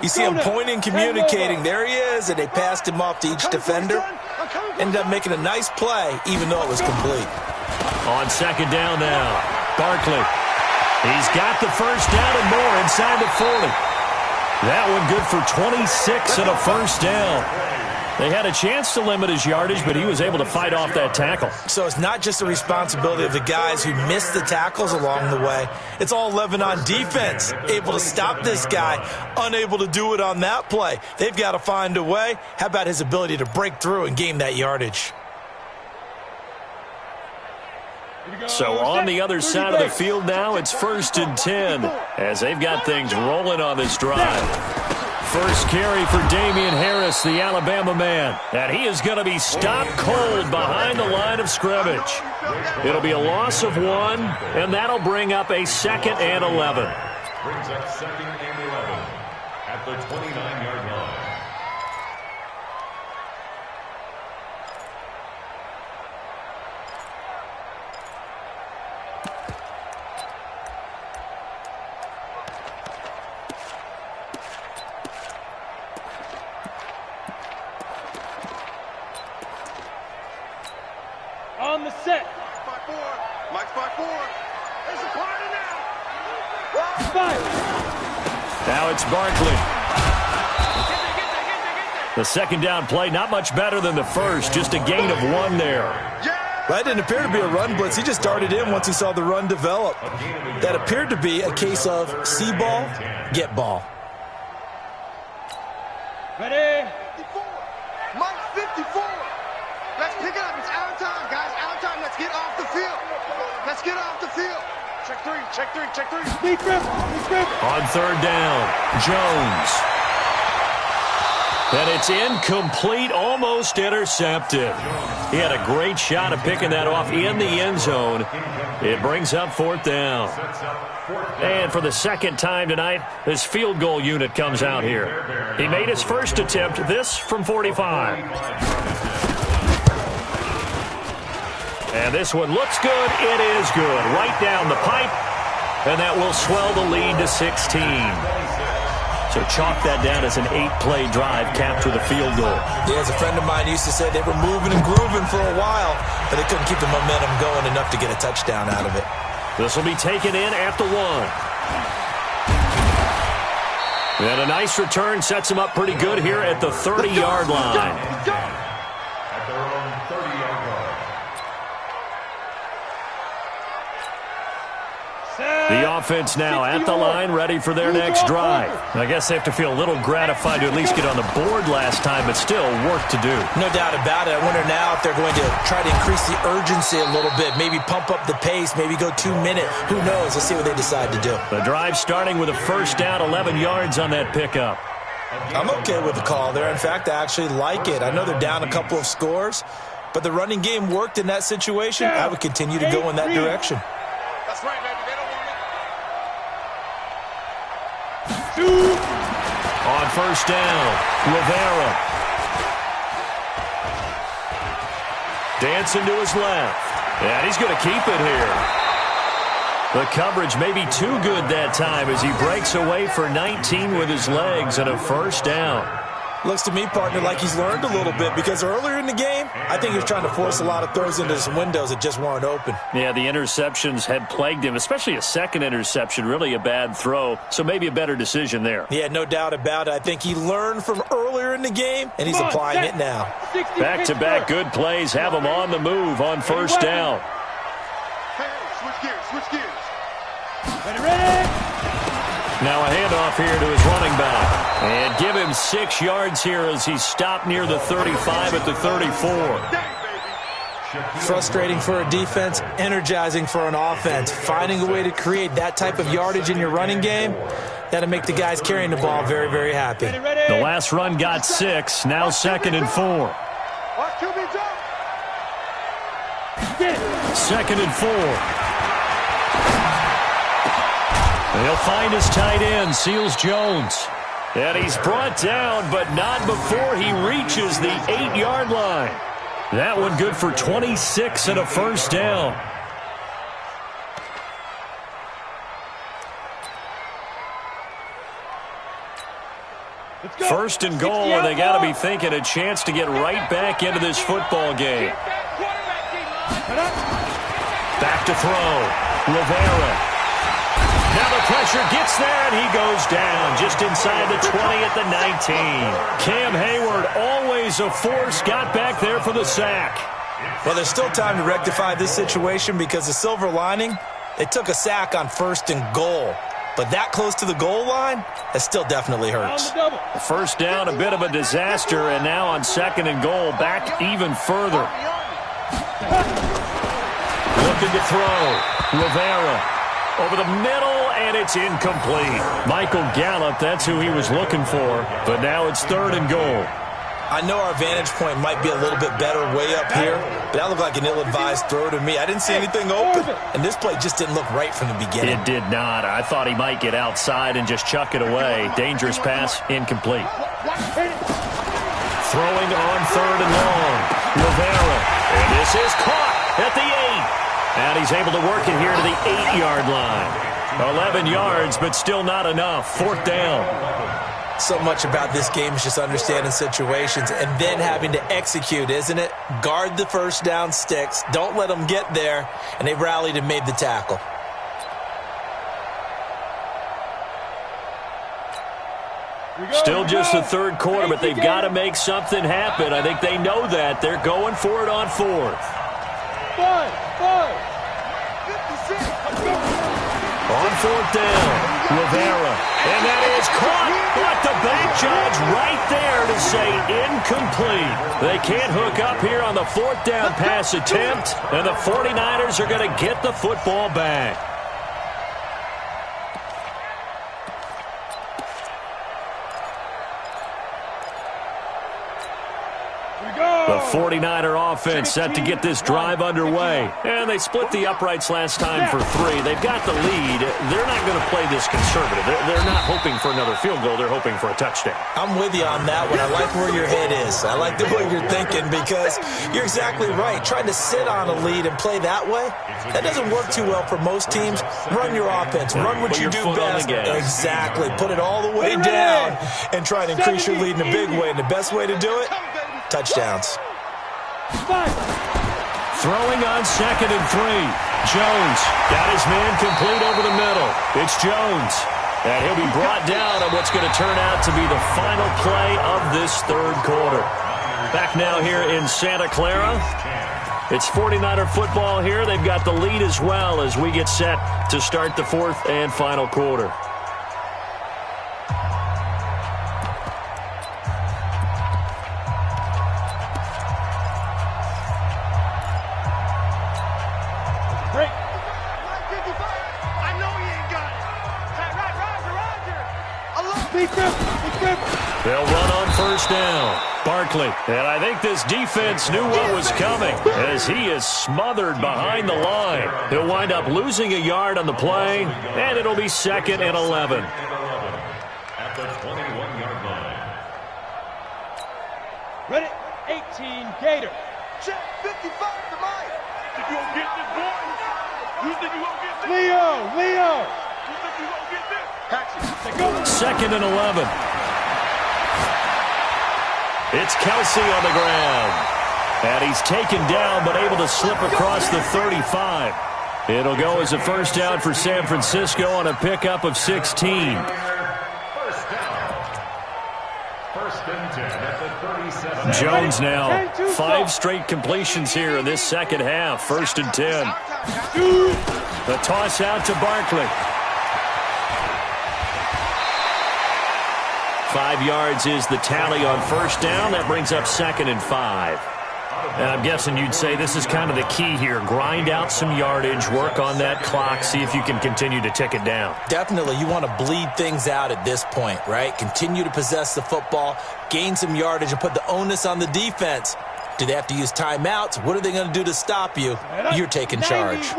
you see him pointing, communicating. There he is, and they passed him off to each defender. Ended up making a nice play, even though it was complete. On 2nd down now, Barkley. He's got the first down and more inside the 40. That one good for 26 and a first down. They had a chance to limit his yardage, but he was able to fight off that tackle. So it's not just the responsibility of the guys who missed the tackles along the way. It's all 11 on defense, able to stop this guy, unable to do it on that play. They've got to find a way. How about his ability to break through and gain that yardage? So on the other side of the field now, it's 1st and 10 as they've got things rolling on this drive. First carry for Damian Harris, the Alabama man. And he is going to be stopped cold behind the line of scrimmage. It'll be a loss of 1, and that'll bring up a 2nd and 11. Brings up 2nd and 11 at the 29-yard line. On the set. Spot 4. Mike, spot 4. There's a corner now. 5. Now it's Barkley. The 2nd down play, not much better than the first, just a gain of 1 there. That didn't appear to be a run blitz. He just darted in once he saw the run develop. That appeared to be a case of see ball, get ball. Ready. 54. Mike, 54. Let's pick it up. It's out of time, guys. Out of time. Let's get off the field. Let's get off the field. Check 3. Check 3. Check 3. Speed grip. On 3rd down, Jones. And it's incomplete, almost intercepted. He had a great shot at picking that off in the end zone. It brings up 4th down. And for the 2nd time tonight, this field goal unit comes out here. He made his first attempt, this from 45. And this one looks good. It is good. Right down the pipe. And that will swell the lead to 16. So chalk that down as an 8-play drive capped with a field goal. Yeah, as a friend of mine used to say, they were moving and grooving for a while, but they couldn't keep the momentum going enough to get a touchdown out of it. This will be taken in at the 1. And a nice return sets him up pretty good here at the 30-yard line. At their own 30-yard line. The offense now at the line, ready for their next drive. I guess they have to feel a little gratified to at least get on the board last time, but still work to do. No doubt about it. I wonder now if they're going to try to increase the urgency a little bit, maybe pump up the pace, maybe go 2-minute. Who knows? Let's see what they decide to do. The drive starting with a first down, 11 yards on that pickup. I'm okay with the call there. In fact, I actually like it. I know they're down a couple of scores, but the running game worked in that situation. I would continue to go in that direction. That's right, baby. They don't want it. On first down, Rivera. Dancing to his left. And he's going to keep it here. The coverage may be too good that time as he breaks away for 19 with his legs and a first down. Looks to me, partner, like he's learned a little bit because earlier in the game, I think he was trying to force a lot of throws into some windows that just weren't open. Yeah, the interceptions had plagued him, especially a second interception, really a bad throw, so maybe a better decision there. Yeah, no doubt about it. I think he learned from earlier in the game, and he's applying it now. Back-to-back good plays have him on the move on first down. Hey, switch gears, switch gears. Ready? Now a handoff here to his running back. And give him 6 yards here as he stopped near the 35 at the 34. Frustrating for a defense, energizing for an offense. Finding a way to create that type of yardage in your running game, that'll make the guys carrying the ball very, very happy. The last run got 6, now 2nd and 4. Watch QB jump. 2nd and 4. He'll find his tight end, Seals Jones. And he's brought down, but not before he reaches the 8-yard line. That one good for 26 and a first down. First and goal, and they got to be thinking a chance to get right back into this football game. Back to throw. Rivera. Now the pressure gets there, and he goes down just inside the 20 at the 19. Cam Hayward, always a force, got back there for the sack. Well, there's still time to rectify this situation because the silver lining, they took a sack on 1st and goal. But that close to the goal line, that still definitely hurts. First down, a bit of a disaster, and now on 2nd and goal, back even further. Looking to throw. Rivera. Over the middle, and it's incomplete. Michael Gallup, that's who he was looking for. But now it's 3rd and goal. I know our vantage point might be a little bit better way up here, but that looked like an ill-advised throw to me. I didn't see anything open, and this play just didn't look right from the beginning. It did not. I thought he might get outside and just chuck it away. Dangerous pass, incomplete. Throwing on 3rd and long. Rivera. And this is caught at the 8. And he's able to work it here to the 8-yard line. 11 yards, but still not enough. 4th down. So much about this game is just understanding situations and then having to execute, isn't it? Guard the first down sticks. Don't let them get there. And they rallied and made the tackle. Still just the 3rd quarter, but they've got to make something happen. I think they know that. They're going for it on 4th. On 4th down, Rivera. And that is caught, but the back judge right there to say incomplete. They can't hook up here on the 4th down pass attempt, and the 49ers are going to get the football back. The 49er offense set to get this drive underway. And they split the uprights last time for 3. They've got the lead. They're not going to play this conservative. They're not hoping for another field goal. They're hoping for a touchdown. I'm with you on that one. I like where your head is. I like the way you're thinking because you're exactly right. Trying to sit on a lead and play that way, that doesn't work too well for most teams. Run your offense. Run what you do best. Exactly. Put it all the way down and try to increase your lead in a big way. And the best way to do it, touchdowns. Throwing on 2nd and 3. Jones got his man complete over the middle. It's Jones. And he'll be brought down on what's going to turn out to be the final play of this 3rd quarter. Back now here in Santa Clara. It's 49er football here. They've got the lead as well as we get set to start the 4th and final quarter. They'll run on 1st down. Barkley. And I think this defense knew what was coming as he is smothered behind the line. He'll wind up losing a yard on the play, and it'll be 2nd and 11. At the 21-yard line. Ready? 18, Gator. Check 55 to Mike. Think you gonna get this, boy? You think you gonna get this? Leo. You think you gonna get this? 2nd and 11. It's Kelsey on the ground. And he's taken down but able to slip across the 35. It'll go as a 1st down for San Francisco on a pickup of 16. 1st down. 1st and 10 at the 37. Jones now. 5 straight completions here in this 2nd half. 1st and 10. The toss out to Barkley. 5 yards is the tally on 1st down. That brings up 2nd and 5. And I'm guessing you'd say this is kind of the key here. Grind out some yardage, work on that clock, see if you can continue to tick it down. Definitely. You want to bleed things out at this point, right? Continue to possess the football, gain some yardage, and put the onus on the defense. Do they have to use timeouts? What are they going to do to stop you? You're taking charge. 55.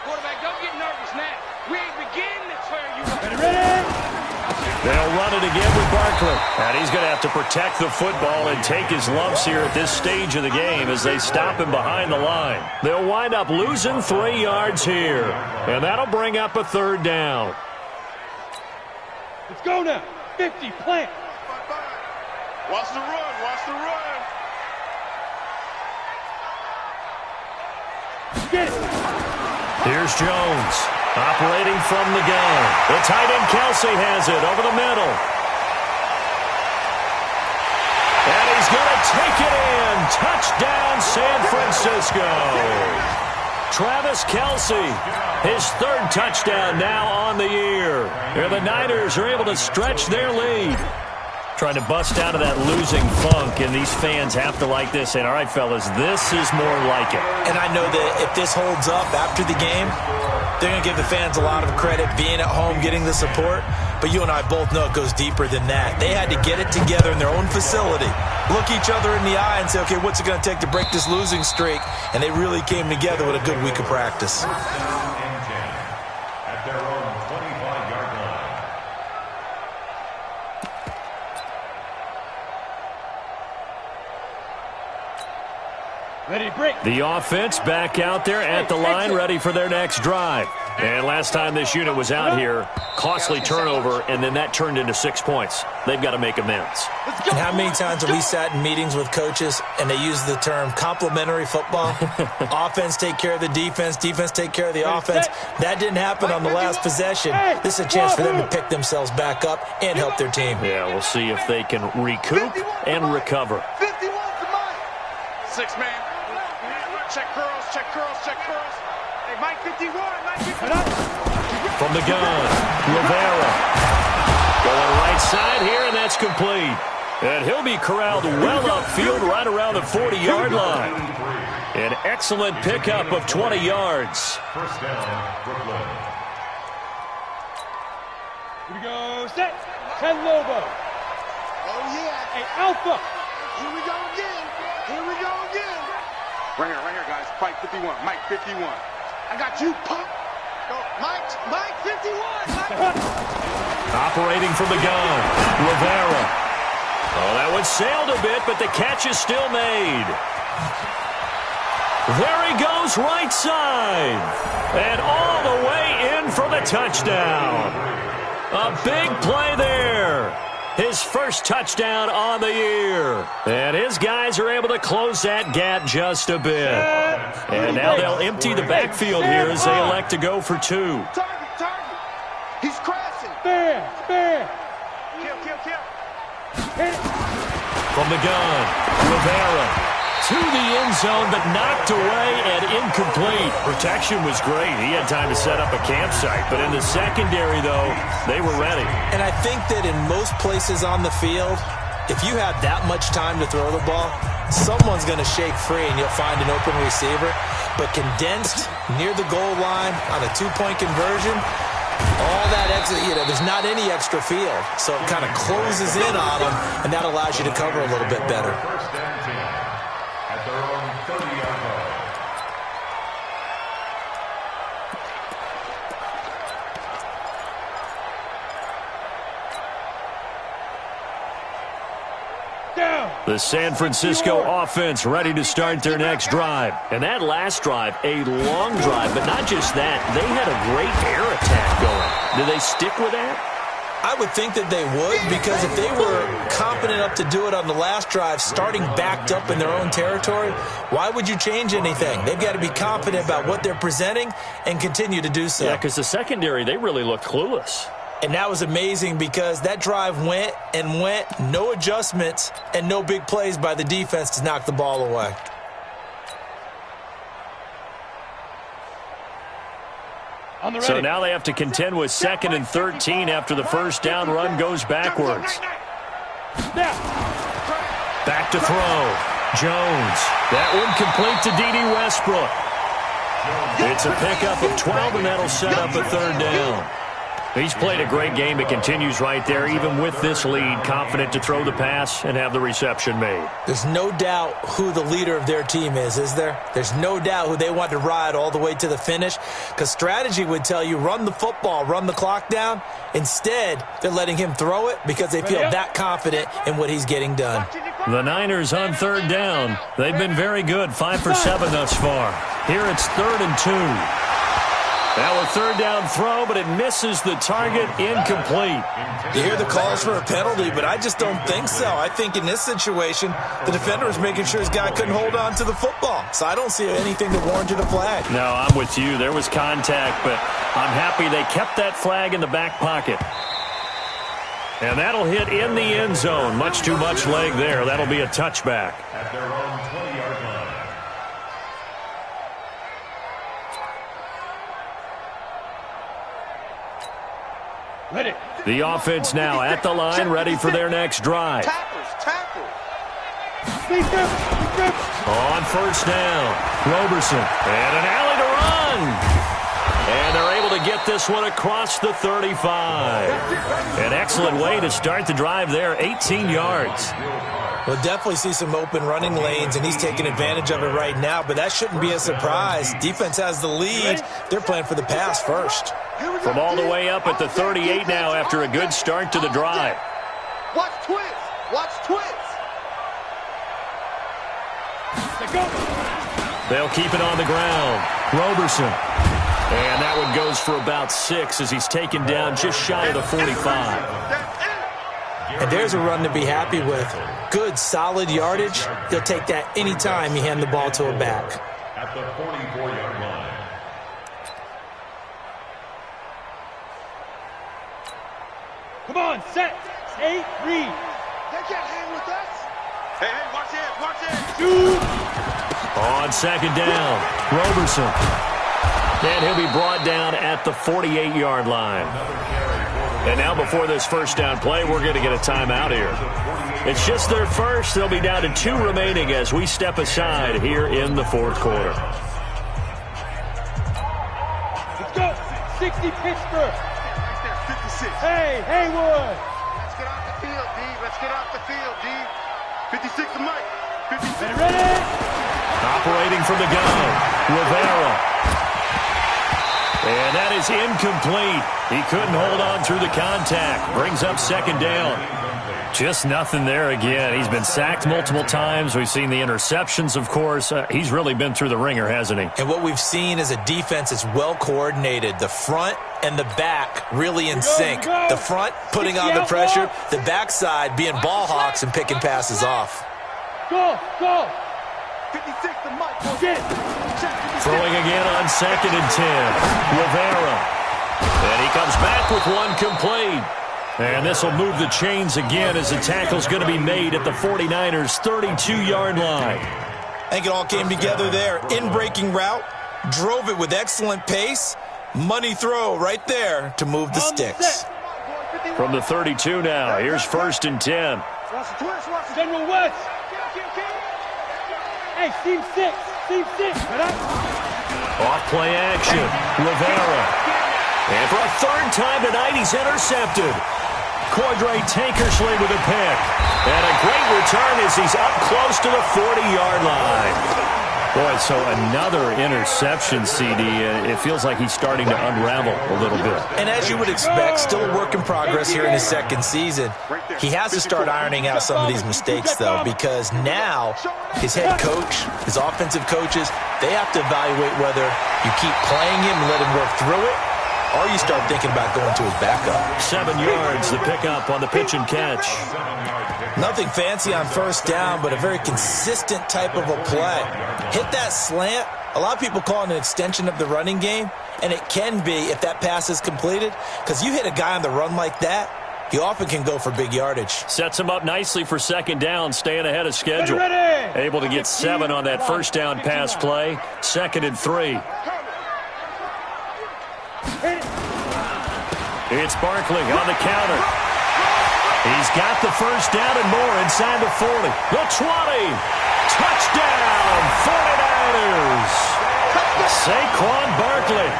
Quarterback, don't get nervous now. We ain't beginning to tear you up. Ready? They'll run it again with Barkley. And he's going to have to protect the football and take his lumps here at this stage of the game as they stop him behind the line. They'll wind up losing 3 yards here. And that'll bring up a 3rd down. Let's go now. 50, plant. Watch the run. Get it. Here's Jones. Operating from the gun. The tight end Kelsey has it over the middle. And he's going to take it in. Touchdown, San Francisco. Travis Kelsey, his 3rd touchdown now on the year. And the Niners are able to stretch their lead. Trying to bust out of that losing funk, and these fans have to like this. And all right, fellas, this is more like it. And I know that if this holds up after the game, they're going to give the fans a lot of credit, being at home, getting the support. But you and I both know it goes deeper than that. They had to get it together in their own facility, look each other in the eye and say, okay, what's it going to take to break this losing streak? And they really came together with a good week of practice. At their own 25-yard line. Ready, break. The offense back out there at the line, ready for their next drive. And last time this unit was out here, costly turnover, and then that turned into 6 points. They've got to make amends. And how many times have we sat in meetings with coaches and they use the term complementary football? Offense take care of the defense, defense take care of the offense. That didn't happen on the last possession. This is a chance for them to pick themselves back up and help their team. Yeah, we'll see if they can recoup and recover. 51 to Mike. 6 man. Check curls. Hey, Mike 51, Mike 51. From the gun, Rivera. Going right side here, and that's complete. And he'll be corralled well upfield right around the 40-yard line. An excellent pickup of 20 yards. 1st down, Brooklyn. Here we go, set. 10 Lobo. Oh, yeah. Hey, Alpha. Here we go again. Here we go again. Right here, guys. Fight 51. Mike 51. I got you, punk. Go, Mike 51. Operating from the gun, Rivera. Oh, that one sailed a bit, but the catch is still made. There he goes, right side. And all the way in for the touchdown. A big play there. His first touchdown on the year. And his guys are able to close that gap just a bit. And now they'll empty the backfield here as they elect to go for 2. Target. He's crashing. Spare. Kill. From the gun, Rivera. To the end zone, but knocked away and incomplete. Protection was great. He had time to set up a campsite. But in the secondary, though, they were ready. And I think that in most places on the field, if you have that much time to throw the ball, someone's going to shake free and you'll find an open receiver. But condensed near the goal line on a 2-point conversion, all that extra, there's not any extra field. So it kind of closes in on them, and that allows you to cover a little bit better. First and 10 at their own 30-yard line. The San Francisco offense ready to start their next drive. And that last drive, a long drive, but not just that. They had a great air attack going. Do they stick with that? I would think that they would, because if they were confident enough to do it on the last drive, starting backed up in their own territory, why would you change anything? They've got to be confident about what they're presenting and continue to do so. Yeah, because the secondary, they really looked clueless. And that was amazing because that drive went, no adjustments, and no big plays by the defense to knock the ball away. So now they have to contend with 2nd and 13 after the first down run goes backwards. Back to throw. Jones. That one complete to D.D. Westbrook. It's a pickup of 12, and that'll set up a 3rd down. He's played a great game. It continues right there, even with this lead, confident to throw the pass and have the reception made. There's no doubt who the leader of their team is there? There's no doubt who they want to ride all the way to the finish, because strategy would tell you run the football, run the clock down. Instead, they're letting him throw it because they feel that confident in what he's getting done. The Niners on 3rd down. They've been very good, 5 for 7 thus far. Here it's 3rd and 2. Now a 3rd down throw, but it misses the target, incomplete. You hear the calls for a penalty, but I just don't think so. I think in this situation, the defender was making sure his guy couldn't hold on to the football. So I don't see anything that warranted a flag. No, I'm with you. There was contact, but I'm happy they kept that flag in the back pocket. And that'll hit in the end zone. Much too much leg there. That'll be a touchback. At their own 20-yard line. The offense now at the line, ready for their next drive. Tackles. On 1st down, Roberson. And an alley to run. And they're able to get this one across the 35. An excellent way to start the drive there, 18 yards. We'll definitely see some open running lanes, and he's taking advantage of it right now, but that shouldn't be a surprise. Defense has the lead. They're playing for the pass first. From all the way up at the 38 now after a good start to the drive. Watch twist. They'll keep it on the ground. Roberson. And that one goes for about 6 as he's taken down just shy of the 45. And there's a run to be happy with. Good, solid yardage. He'll take that anytime you hand the ball to a back. At the 44-yard line. Come on, set. 8, read. They can't hang with us. Hey, watch it. Shoot. On 2nd down, Roberson. And he'll be brought down at the 48-yard line. And now before this first down play, we're going to get a timeout here. It's just their first. They'll be down to 2 remaining as we step aside here in the 4th quarter. Let's go. 60 Pittsburgh. 56. Hey, Haywood. Let's get off the field, D. 56 to Mike. 56. Ready? Operating from the gun, Rivera. And that is incomplete. He couldn't hold on through the contact. Brings up second down. Just nothing there again. He's been sacked multiple times. We've seen the interceptions, of course. He's really been through the ringer, hasn't he? And what we've seen is a defense that's well coordinated. The front and the back really in sync. The front putting on the pressure. The backside being ball hawks and picking passes off. Go, go. 56 to Mike. Throwing again on 2nd and 10. Rivera. And he comes back with one complete. And this will move the chains again as the tackle's going to be made at the 49ers' 32-yard line. I think it all came together there. In-breaking route, drove it with excellent pace. Money throw right there to move the sticks. From the 32 now, here's 1st and 10. General West. Hey, team 6. Team 6. Off play action. Rivera. And for a third time tonight, he's intercepted. Cordray Tankersley with a pick. And a great return as he's up close to the 40-yard line. Boy, so another interception, CD. It feels like he's starting to unravel a little bit. And as you would expect, still a work in progress here in his second season. He has to start ironing out some of these mistakes, though, because now his head coach, his offensive coaches, they have to evaluate whether you keep playing him and let him work through it, or you start thinking about going to his backup. 7 yards, the pickup on the pitch and catch. Nothing fancy on first down, but a very consistent type of a play. Hit that slant. A lot of people call it an extension of the running game, and it can be if that pass is completed, because you hit a guy on the run like that, he often can go for big yardage. Sets him up nicely for 2nd down, staying ahead of schedule. Able to get 7 on that first down pass play. 2nd and 3. It's Barkley on the counter. He's got the first down and more inside the 40. The 20. Touchdown, 49ers. Saquon Barkley,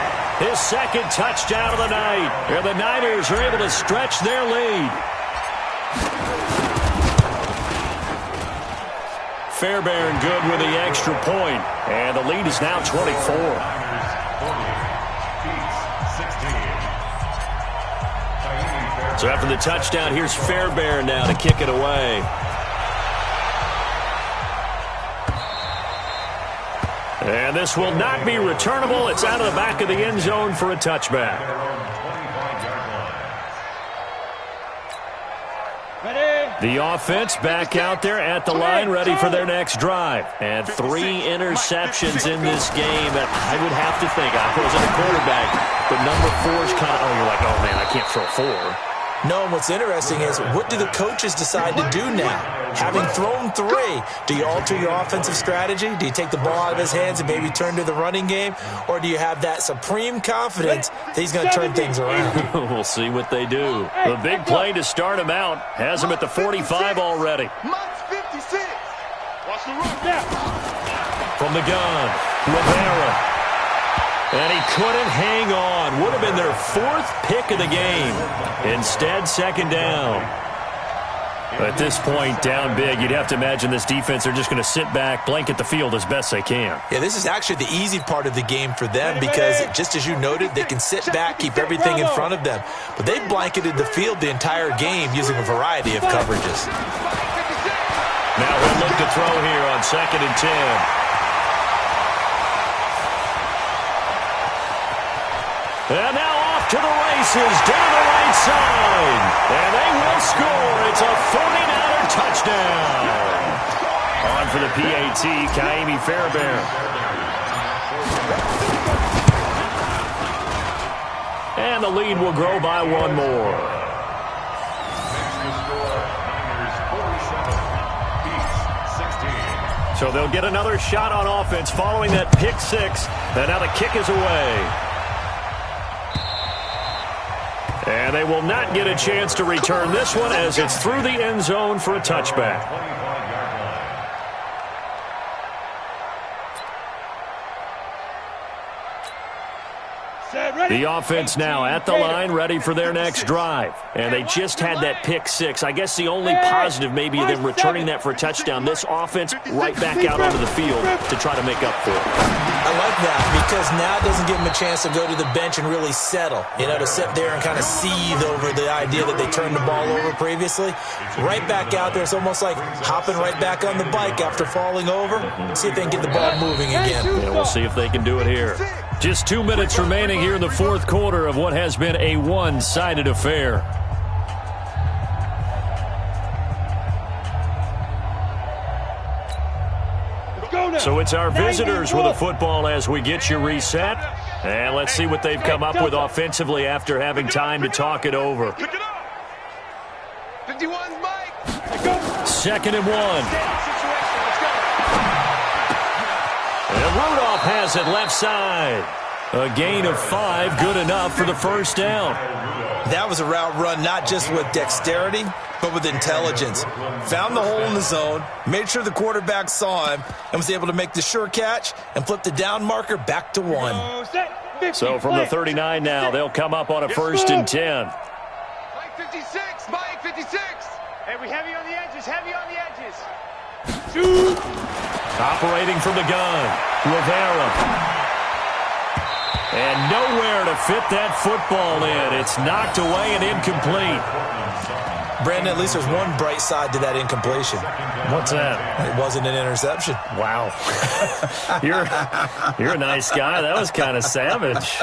his 2nd touchdown of the night. And the Niners are able to stretch their lead. Fairbairn good with the extra point. And the lead is now 24. So after the touchdown, here's Fairbairn now to kick it away. And this will not be returnable. It's out of the back of the end zone for a touchback. The offense back out there at the line, ready for their next drive. And 3 interceptions in this game. And I would have to think, I wasn't a quarterback, but number 4 is kind of, oh, you're like, oh, man, I can't throw 4. No, and what's interesting is, what do the coaches decide to do now? Having thrown 3, do you alter your offensive strategy? Do you take the ball out of his hands and maybe turn to the running game? Or do you have that supreme confidence that he's going to turn things around? We'll see what they do. The big play to start him out has him at the 45 already. Mike's 56. Watch the run. From the gun, Rivera. And he couldn't hang on. Would have been their 4th pick of the game. Instead, 2nd down. At this point, down big, you'd have to imagine this defense are just going to sit back, blanket the field as best they can. Yeah, this is actually the easy part of the game for them because, just as you noted, they can sit back, keep everything in front of them. But they've blanketed the field the entire game using a variety of coverages. Now we'll look to throw here on 2nd and 10. And now off to the races, down the right side. And they will score. It's a 49er touchdown. On for the PAT, Kaimi Fairbairn. And the lead will grow by 1 more. So they'll get another shot on offense following that pick 6. And now the kick is away. And they will not get a chance to return this one as it's through the end zone for a touchback. Set, ready. The offense now at the line, ready for their next drive. And they just had that pick six. I guess the only positive maybe of them returning that for a touchdown. This offense right back out onto the field to try to make up for it. I like that because now it doesn't give them a chance to go to the bench and really settle. You know, to sit there and kind of seethe over the idea that they turned the ball over previously. Right back out there. It's almost like hopping right back on the bike after falling over. See if they can get the ball moving again. Yeah, we'll see if they can do it here. Just 2 minutes remaining here in the fourth quarter of what has been a one-sided affair. So it's our visitors with a football as we get you reset. And let's see what they've come up with offensively after having time to talk it over. 51's Mike. 2nd and 1. And Rudolph has it left side. A gain of 5, good enough for the first down. That was a route run not just with dexterity, but with intelligence. Found the hole in the zone, made sure the quarterback saw him, and was able to make the sure catch and flip the down marker back to 1. So from the 39 now, they'll come up on a 1st and 10. Mike 56, Mike 56. Hey, we heavy on the edges, heavy on the edges. Shoot. Operating from the gun, Rivera. And nowhere to fit that football in. It's knocked away and incomplete. Brandon, at least there's one bright side to that incompletion. What's that? It wasn't an interception. Wow. You're a nice guy. That was kind of savage.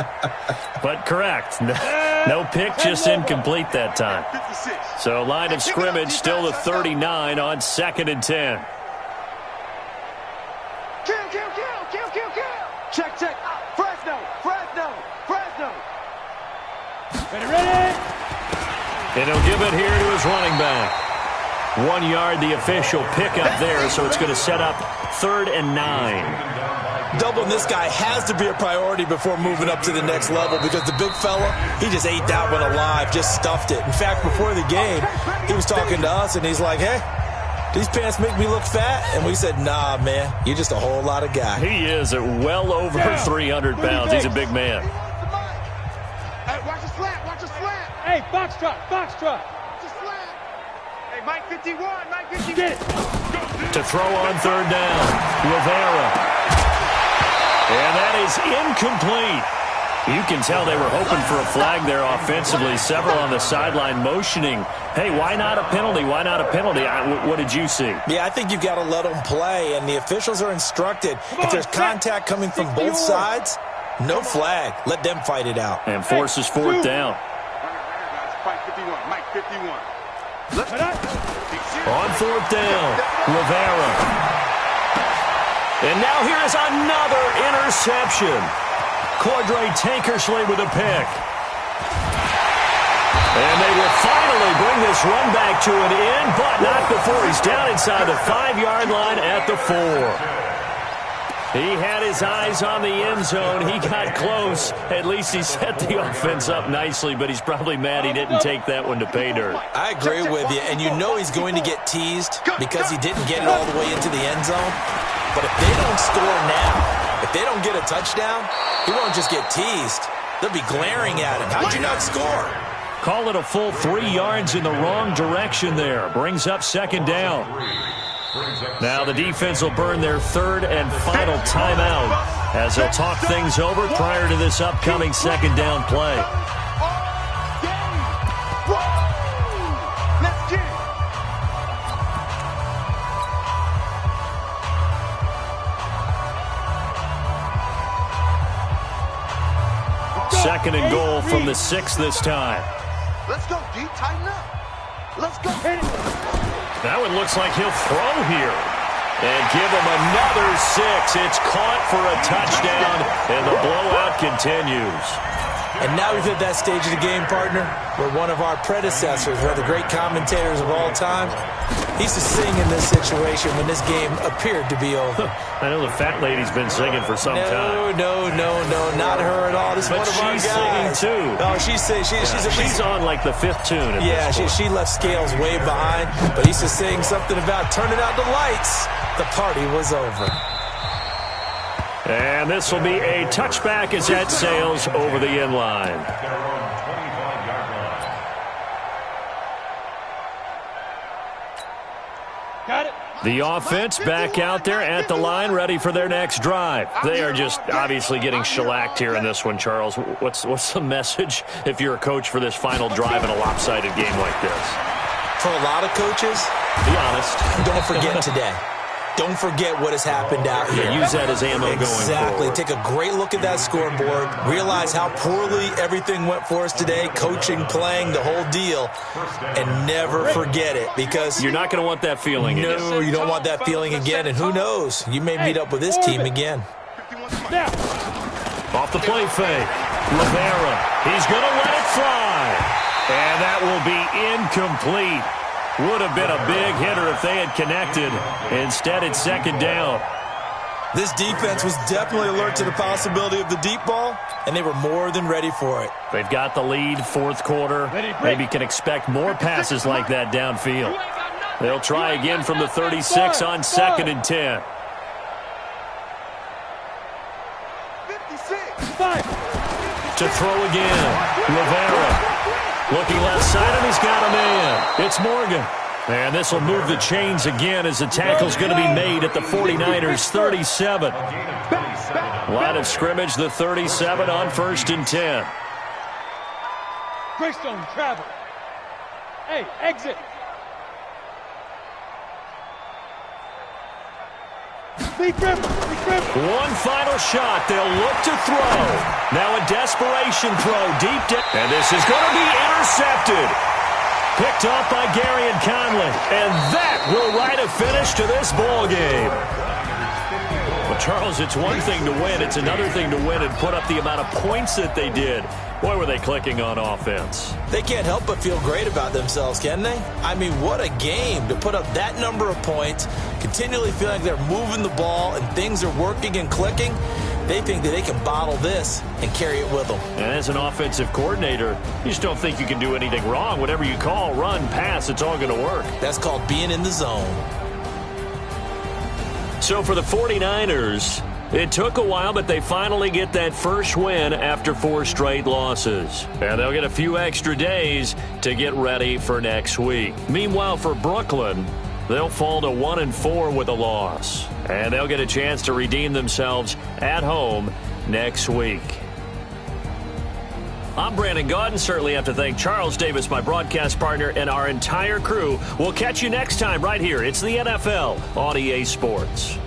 But correct. No pick, just incomplete that time. So line of scrimmage still the 39 on 2nd and 10. Kill. Check. Fresno. Ready. And he'll give it here to his running back. 1 yard, the official pickup there, so it's going to set up 3rd and 9. Doubling this guy has to be a priority before moving up to the next level because the big fella, he just ate that one alive, just stuffed it. In fact, before the game, he was talking to us, and he's like, hey, these pants make me look fat? And we said, nah, man, you're just a whole lot of guy. He is at well over 300 pounds. He's a big man. Hey, watch the slant. Hey, box truck. Watch the slant. Hey, Mike 51. Get it. To throw on 3rd down, Rivera. And that is incomplete. You can tell they were hoping for a flag there offensively. Several on the sideline motioning, hey, why not a penalty? Why not a penalty? What did you see? Yeah, I think you've got to let them play, and the officials are instructed. If there's contact coming from both sides, no flag. Let them fight it out. And forces 4th down. Mike 51. On 4th down, Rivera. And now here is another interception. Cordray Tankersley with a pick. And they will finally bring this run back to an end, but not before he's down inside the 5-yard line at the 4. He had his eyes on the end zone. He got close. At least he set the offense up nicely, but he's probably mad he didn't take that one to pay dirt. I agree with you, and you know he's going to get teased because he didn't get it all the way into the end zone. But if they don't score now, if they don't get a touchdown, he won't just get teased. They'll be glaring at him. How'd you not score? Call it a full 3 yards in the wrong direction there. Brings up 2nd down. Now the defense will burn their 3rd and final timeout as they'll talk things over prior to this upcoming 2nd down play. Let's get it. 2nd and goal from the 6 this time. Let's go, D. Tighten up. Let's go. That one looks like he'll throw here. And give him another 6. It's caught for a touchdown, and the blowout continues. And now we've hit that stage of the game, partner, where one of our predecessors, one of the great commentators of all time, he used to sing in this situation when this game appeared to be over. I know the fat lady's been singing for some time. No, not her at all. This is one of our guys. But she's singing too. Oh, she's on like the 5th tune. Yeah, she left Scales way behind, but he used to sing something about turning out the lights. The party was over. And this will be a touchback as that sails over the inline. Got it. The offense back out there at the line, ready for their next drive. They are just obviously getting shellacked here in this one, Charles. What's the message if you're a coach for this final drive in a lopsided game like this? For a lot of coaches, be honest, don't forget today. Don't forget what has happened out here. Yeah, use that as ammo going forward. Exactly. Take a great look at that scoreboard. Realize how poorly everything went for us today. Coaching, playing, the whole deal. And never forget it, because you're not going to want that feeling again. No, you don't want that feeling again. And who knows? You may meet up with this team again. Off the play fake. Rivera. He's going to let it fly. And that will be incomplete. Would have been a big hitter if they had connected. Instead, it's second down. This defense was definitely alert to the possibility of the deep ball, and they were more than ready for it. They've got the lead, fourth quarter. Maybe can expect more passes like that downfield. They'll try again from the 36 on 2nd and 10. 56. To throw again. Rivera. Looking left side, and he's got a man. It's Morgan. And this will move the chains again as the tackle's going to be made at the 49ers' 37. Line of scrimmage, the 37 on 1st and 10. Greystone, travel. Hey, exit. One final shot. They'll look to throw. Now a desperation throw deep down. And this is going to be intercepted. Picked off by Gary and Conley. And that will write a finish to this ball game. Well, Charles, it's one thing to win. It's another thing to win and put up the amount of points that they did. Boy, were they clicking on offense. They can't help but feel great about themselves, can they? I mean, what a game to put up that number of points, continually feeling like they're moving the ball and things are working and clicking. They think that they can bottle this and carry it with them. And as an offensive coordinator, you just don't think you can do anything wrong. Whatever you call, run, pass, it's all going to work. That's called being in the zone. So for the 49ers, it took a while, but they finally get that first win after 4 straight losses. And they'll get a few extra days to get ready for next week. Meanwhile, for Brooklyn, they'll fall to 1-4 with a loss. And they'll get a chance to redeem themselves at home next week. I'm Brandon Gaudin. Certainly have to thank Charles Davis, my broadcast partner, and our entire crew. We'll catch you next time right here. It's the NFL on EA Sports.